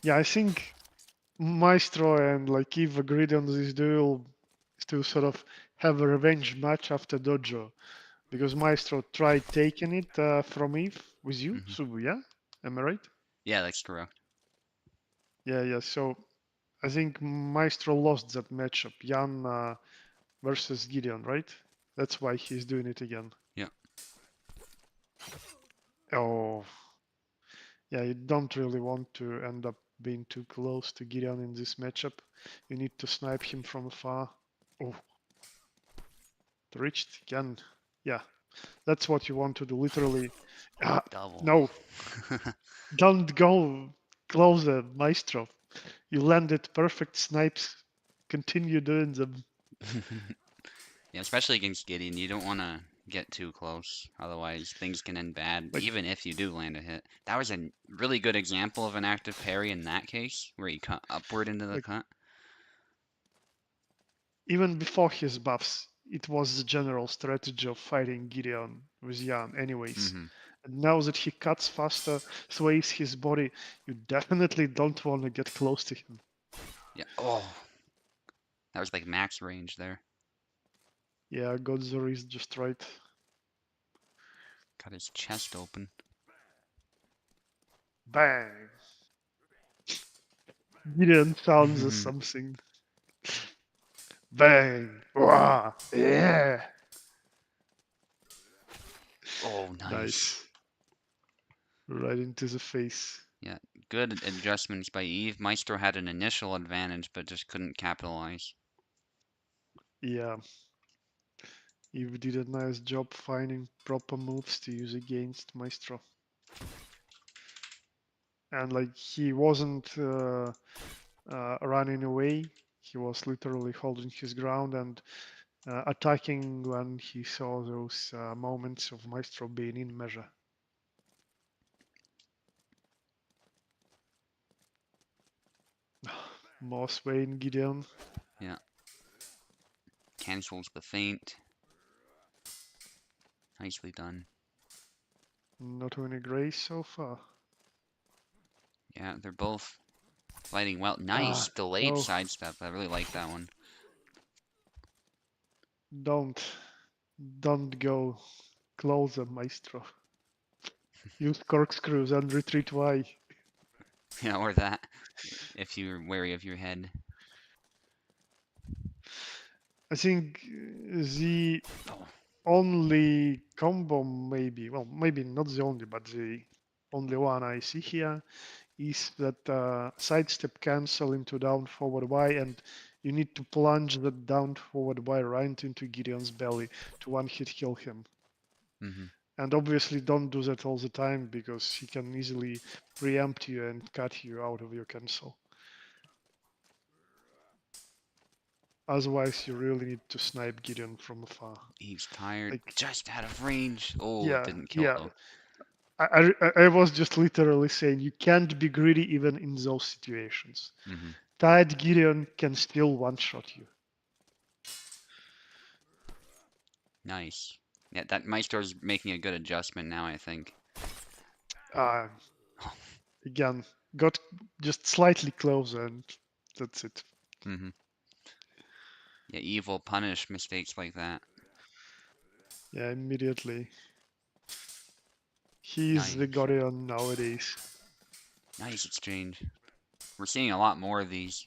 Yeah, I think Maestro and like Eve agreed on this duel to sort of have a revenge match after Dojo because Maestro tried taking it from Eve with you, Hmm. so yeah, am I right? Yeah, that's correct. Yeah, yeah. So I think Maestro lost that matchup, Jan versus Gideon, right? That's why he's doing it again. Yeah. Oh, yeah, you don't really want to end up being too close to Gideon in this matchup. You need to snipe him from afar. Oh, reached again. Yeah, that's what you want to do, literally. Ah, Double. no, don't go closer, Maestro. You landed perfect snipes. Continue doing them. Yeah, especially against Gideon, you don't want to get too close. Otherwise, things can end bad, Like, even if you do land a hit. That was a really good example of an active parry in that case, where he cut upward into the like cut. even before his buffs, it was the general strategy of fighting Gideon with Jan, anyways. Hmm. And now that he cuts faster, sways his body, you definitely don't want to get close to him. Yeah. Oh, that was like max range there. Yeah, Godzor is just right. Cut his chest open. Bang! Gideon sounds as something. Bang! Wah! Yeah! Oh, nice. Nice. Right into the face. Yeah, good adjustments by Eve. Maestro had an initial advantage, but just couldn't capitalize. Yeah, you did a nice job finding proper moves to use against Maestro. And like he wasn't running away. He was literally holding his ground and attacking when he saw those moments of Maestro being in measure. Moss Wayne Gideon, Yeah, cancels the feint. Nicely done. not winning grace so far. Yeah, they're both fighting well. Ah, Nice delayed no, sidestep. I really like that one. don't, don't go closer, Maestro. Use corkscrews and retreat Y. Yeah, or that, if you're wary of your head. I think the Oh, only combo, maybe, well, maybe not the only, but the only one I see here is that sidestep cancel into down forward Y, and you need to plunge that down forward Y right into Gideon's belly to one hit kill him. mm-hmm. And obviously, don't do that all the time because he can easily preempt you and cut you out of your cancel. Otherwise, you really need to snipe Gideon from afar. Eve's tired. Like, Just out of range. Oh, yeah, didn't kill yeah. though. I was just literally saying you can't be greedy even in those situations. Mm-hmm. Tired Gideon can still one shot you. Nice. Yeah, that Maestro's making a good adjustment now, I think. Uh, Again, got just slightly closer, and that's it. Mm-hmm. Yeah, Eve will punish mistakes like that. Yeah, immediately. He's the Nice. Guardian nowadays. Nice exchange. We're seeing a lot more of these,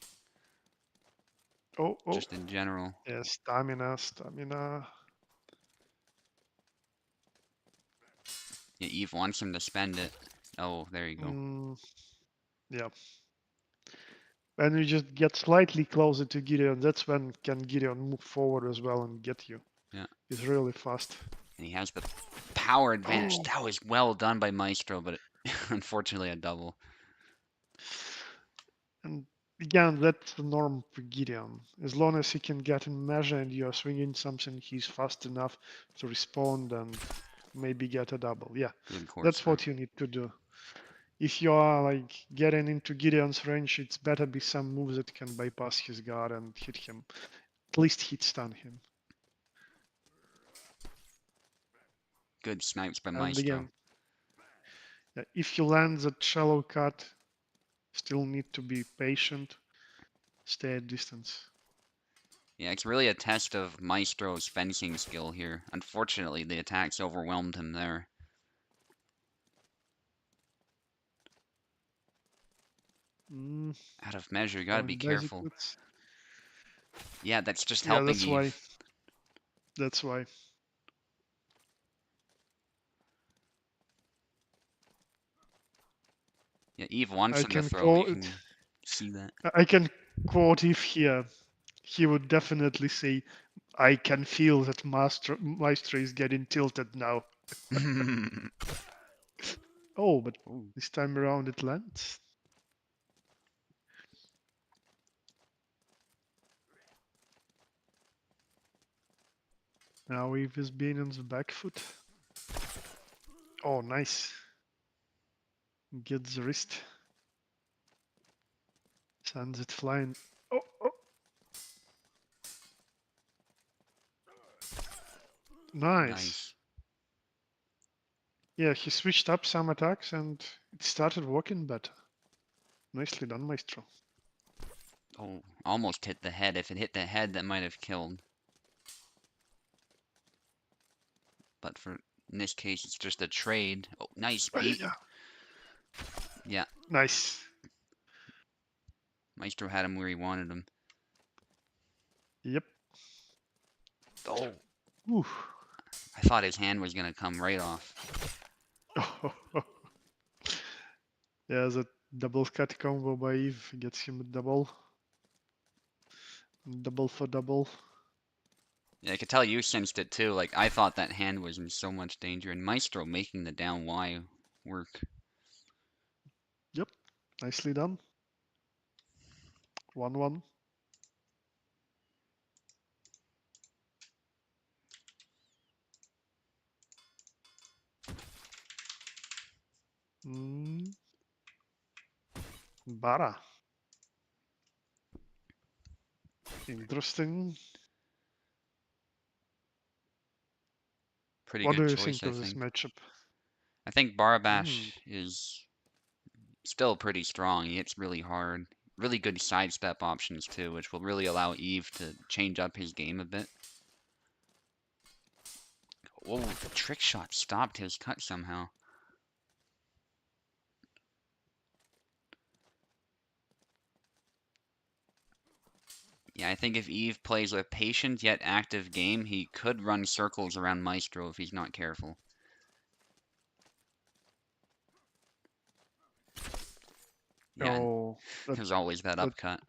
Oh, oh, just in general. yeah, stamina, stamina. Yeah, Eve wants him to spend it. Oh, there you go. Mm, yeah. When you just get slightly closer to Gideon, that's when can Gideon move forward as well and get you. Yeah. He's really fast. And he has the power advantage. Oh, That was well done by Maestro, but unfortunately a double. and again, that's the norm for Gideon. As long as he can get in measure and you're swinging something, he's fast enough to respond and maybe get a double. Yeah, Good court that's start. what you need to do. If you are like getting into Gideon's range, it's better be some moves that can bypass his guard and hit him. At least hit stun him. Good snipes by And Maestro. again, if you land that shallow cut, still need to be patient, stay at distance. Yeah, it's really a test of Maestro's fencing skill here. Unfortunately, the attacks overwhelmed him there. Mm, Out of measure, you gotta be going basic careful. hits. Yeah, that's just Yeah, helping that's why. Eve. That's why. Yeah, Eve wants I him to can throw. You quote. can see that. I can quote if here. He would definitely say, "I can feel that Maestro is getting tilted now." Oh, but Ooh, this time around it lands. Now Eve is being on the back foot. Oh, nice. Gets the wrist. Sends it flying. Oh, oh. Nice. nice. Yeah, he switched up some attacks and it started working better. Nicely done, Maestro. Oh, almost hit the head. If it hit the head, that might have killed. But for in this case, it's just a trade. Oh, nice beat. Yeah. Yeah, Nice. Maestro had him where he wanted him. Yep. Oh, Ooh. I thought his hand was gonna come right off. Yeah, that double cut combo by Eve gets him a double. Double for double. Yeah, I could tell you sensed it too. Like, I thought that hand was in so much danger, and Maestro making the down Y work. Yep. Nicely done. 1-1. Mm, Bara. Interesting. Pretty What do good you choice, think I of this think. matchup? I think Barabash is still pretty strong. He hits really hard. Really good sidestep options too, which will really allow Eve to change up his game a bit. Oh, the trick shot stopped his cut somehow. Yeah, I think if Eve plays a patient yet active game, he could run circles around Maestro if he's not careful. Yeah, and Oh, that, there's always that that upcut.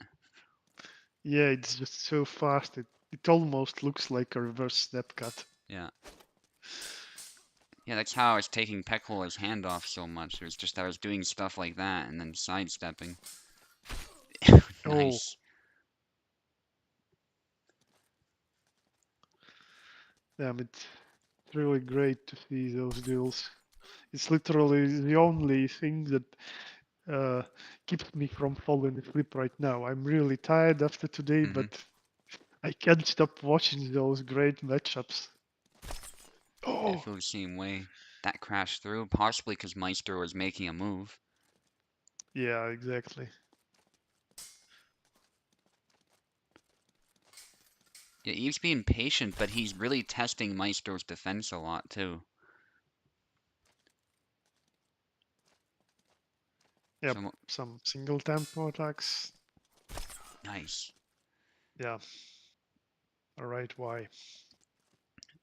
yeah, it's just so fast. It almost looks like a reverse step cut. Yeah. Yeah, that's how I was taking Pecola's hand off so much. It was just I was doing stuff like that and then sidestepping. Oh, Nice. damn, it's really great to see those duels. It's literally the only thing that uh, keeps me from falling asleep right now. I'm really tired after today, Hmm. but I can't stop watching those great matchups. I Oh, feel the same way. That crashed through, possibly because Meister was making a move. yeah, exactly. Yeah, Eve's being patient, but he's really testing Maestro's defense a lot too. Yep, So some single tempo attacks. nice. Yeah, alright, why?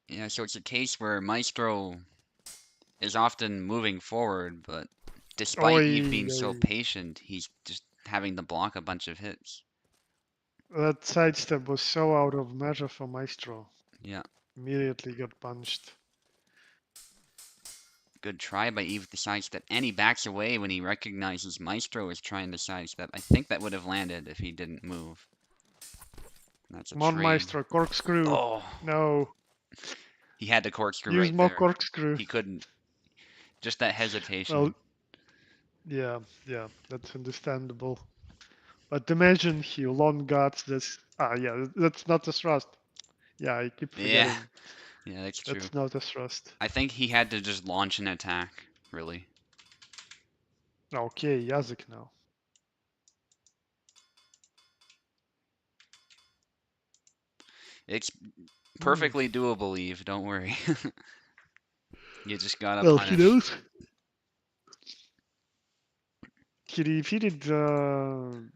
Yeah, so it's a case where Maestro is often moving forward, but despite Eve Oi, being so oi. patient, he's just having to block a bunch of hits. That sidestep was so out of measure for Maestro. Yeah. Immediately got punched. Good try by Eve to sidestep, and he backs away when he recognizes Maestro is trying to sidestep. I think that would have landed if he didn't move. That's a Come on, trade. Maestro, corkscrew. Oh, No, he had the corkscrew use right more there. corkscrew. He couldn't. Just that Well, hesitation. yeah, yeah, that's understandable. But imagine he long got this. Ah, yeah, that's not a thrust. Yeah, I keep Yeah, forgetting. yeah, that's true. That's not a thrust. I think he had to just launch an attack, really. Okay, Yazık now. It's Hmm. perfectly doable, Eve. Don't worry. You just gotta Well, he punish. knows. He defeated the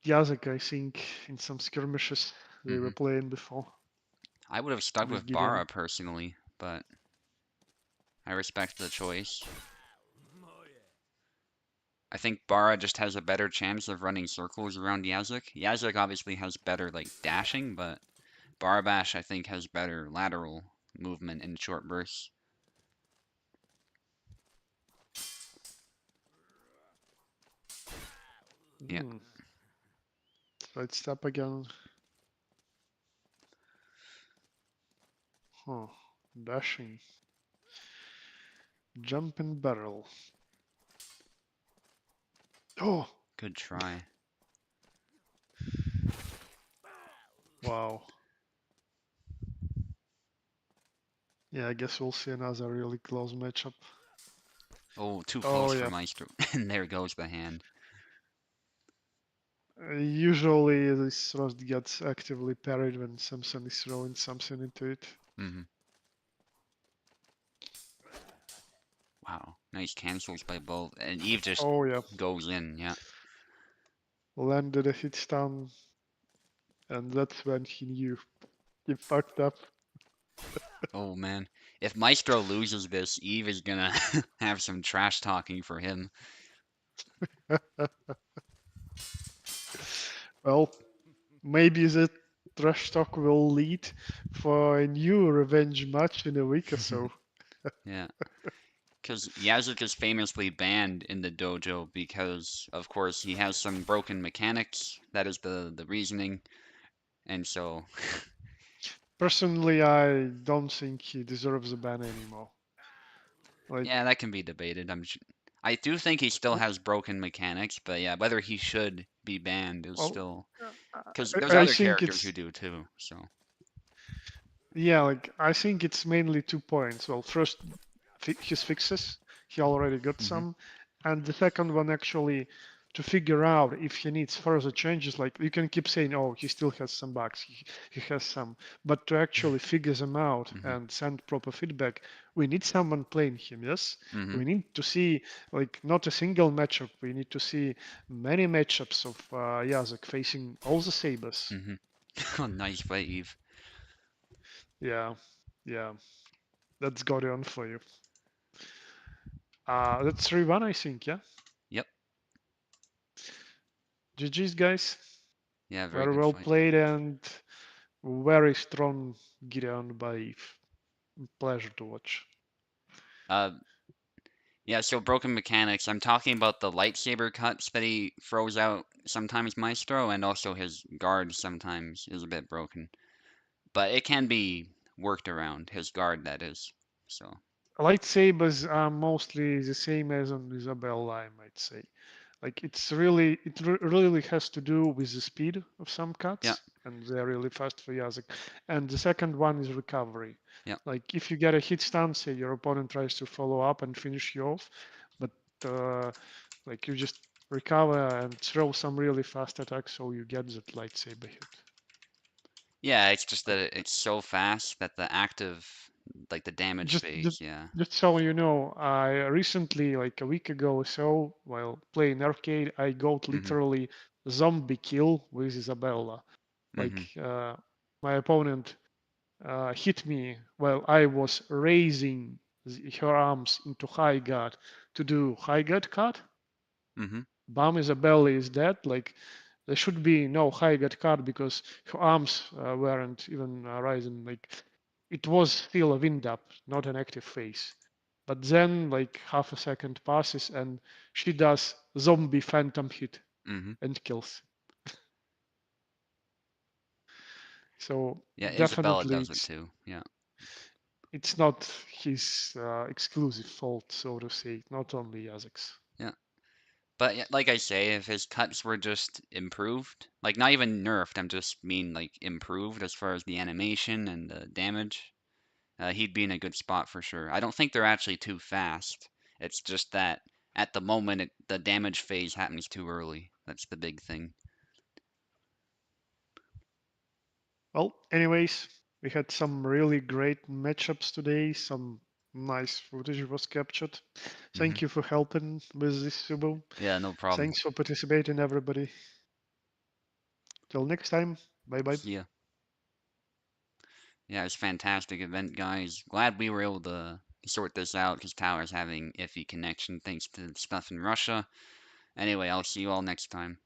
Yazık, I think, in some skirmishes they were Hmm. playing before I would have stuck with with Gideon. Bara personally, but I respect the choice. I think Bara just has a better chance of running circles around Yazuk. Yazuk obviously has better like dashing, but Barabash I think has better lateral movement in short bursts. Yeah, Hmm. Right step again. Huh. Dashing. Jump and barrel. Oh, good try. wow. Yeah, I guess we'll see another really close matchup. Oh, too Oh, close for yeah. Maestro. And there goes the hand. Usually this thrust gets actively parried when Samson is throwing something into it. Hmm. Wow, nice cancels by both. And Eve just Oh, yeah. goes in, yeah. Landed a hit stun, and that's when he knew he fucked up. Oh man. If Maestro loses this, Eve is gonna have some trash talking for him. Well, maybe the trash talk will lead for a new revenge match in a week or so. Yeah. Because Yazuk is famously banned in the dojo because, of course, he has some broken mechanics. That is the reasoning. And so, Personally, I don't think he deserves a ban anymore. Like, yeah, that can be debated. I do think he still has broken mechanics, but yeah, whether he should be banned is well, still because there's I other think characters who it's do too. So, yeah, like I think it's mainly 2 points. Well, first, his fixes, he already got hmm some, and the second one actually to figure out if he needs further changes. Like you can keep saying, oh, he still has some bugs, he has some, but to actually figure them out hmm and send proper feedback, we need someone playing him. Yes, hmm we need to see like not a single matchup. We need to see many matchups of Yazek facing all the sabers. hmm Oh, nice play, Eve. Yeah, yeah. That's Gorion for you. That's 3-1, I think, yeah? Yep. GG's, guys. Yeah, very Very good well fight. played and very strong Gideon by Eve. Pleasure to watch. Uh, Yeah, so broken mechanics. I'm talking about the lightsaber cuts that he throws out sometimes Maestro, and also his guard sometimes is a bit broken. But it can be worked around, his guard, that is. So, Lightsabers are mostly the same as on Isabella, I might say. Like really has to do with the speed of some yeah, cuts, and they're really fast for Yazek. And the second one is recovery. yeah. Like if you get a hit stun, say your opponent tries to follow up and finish you off, but like you just recover and throw some really fast attack, so you get that lightsaber hit. Yeah, it's just Like that it's so fast that the active, like the damage just just phase, yeah. just so you know, I recently, like a week ago or so, while playing arcade, I got Mm-hmm, literally zombie kill with Isabella. Like mm-hmm, my opponent hit me while I was raising her arms into high guard to do high guard cut. mm-hmm, Bam Isabella is dead. Like there should be no high guard cut because her arms weren't even rising. Like it was still a wind up, not an active phase. But then, like half a second passes, and she does zombie phantom hit Hmm. and kills. So Yeah, Isabella definitely, does it too. Yeah. it's not his exclusive fault, so to say. Not only Yazek's. Yeah. But yeah, like I say, if his cuts were just improved, like not even nerfed, I'm just mean like improved as far as the animation and the damage, he'd be in a good spot for sure. I don't think they're actually too fast. It's just that at the moment the damage phase happens too early. That's the big thing. Well, anyways, we had some really great matchups today. Some nice footage was captured. Hmm. Thank you for helping with this, Subo. Yeah, no problem. Thanks for participating, everybody. Till next time, bye bye. See ya. Yeah, it's a fantastic event, guys. Glad we were able to sort this out because Tower's having iffy connection thanks to stuff in Russia. Anyway, I'll see you all next time.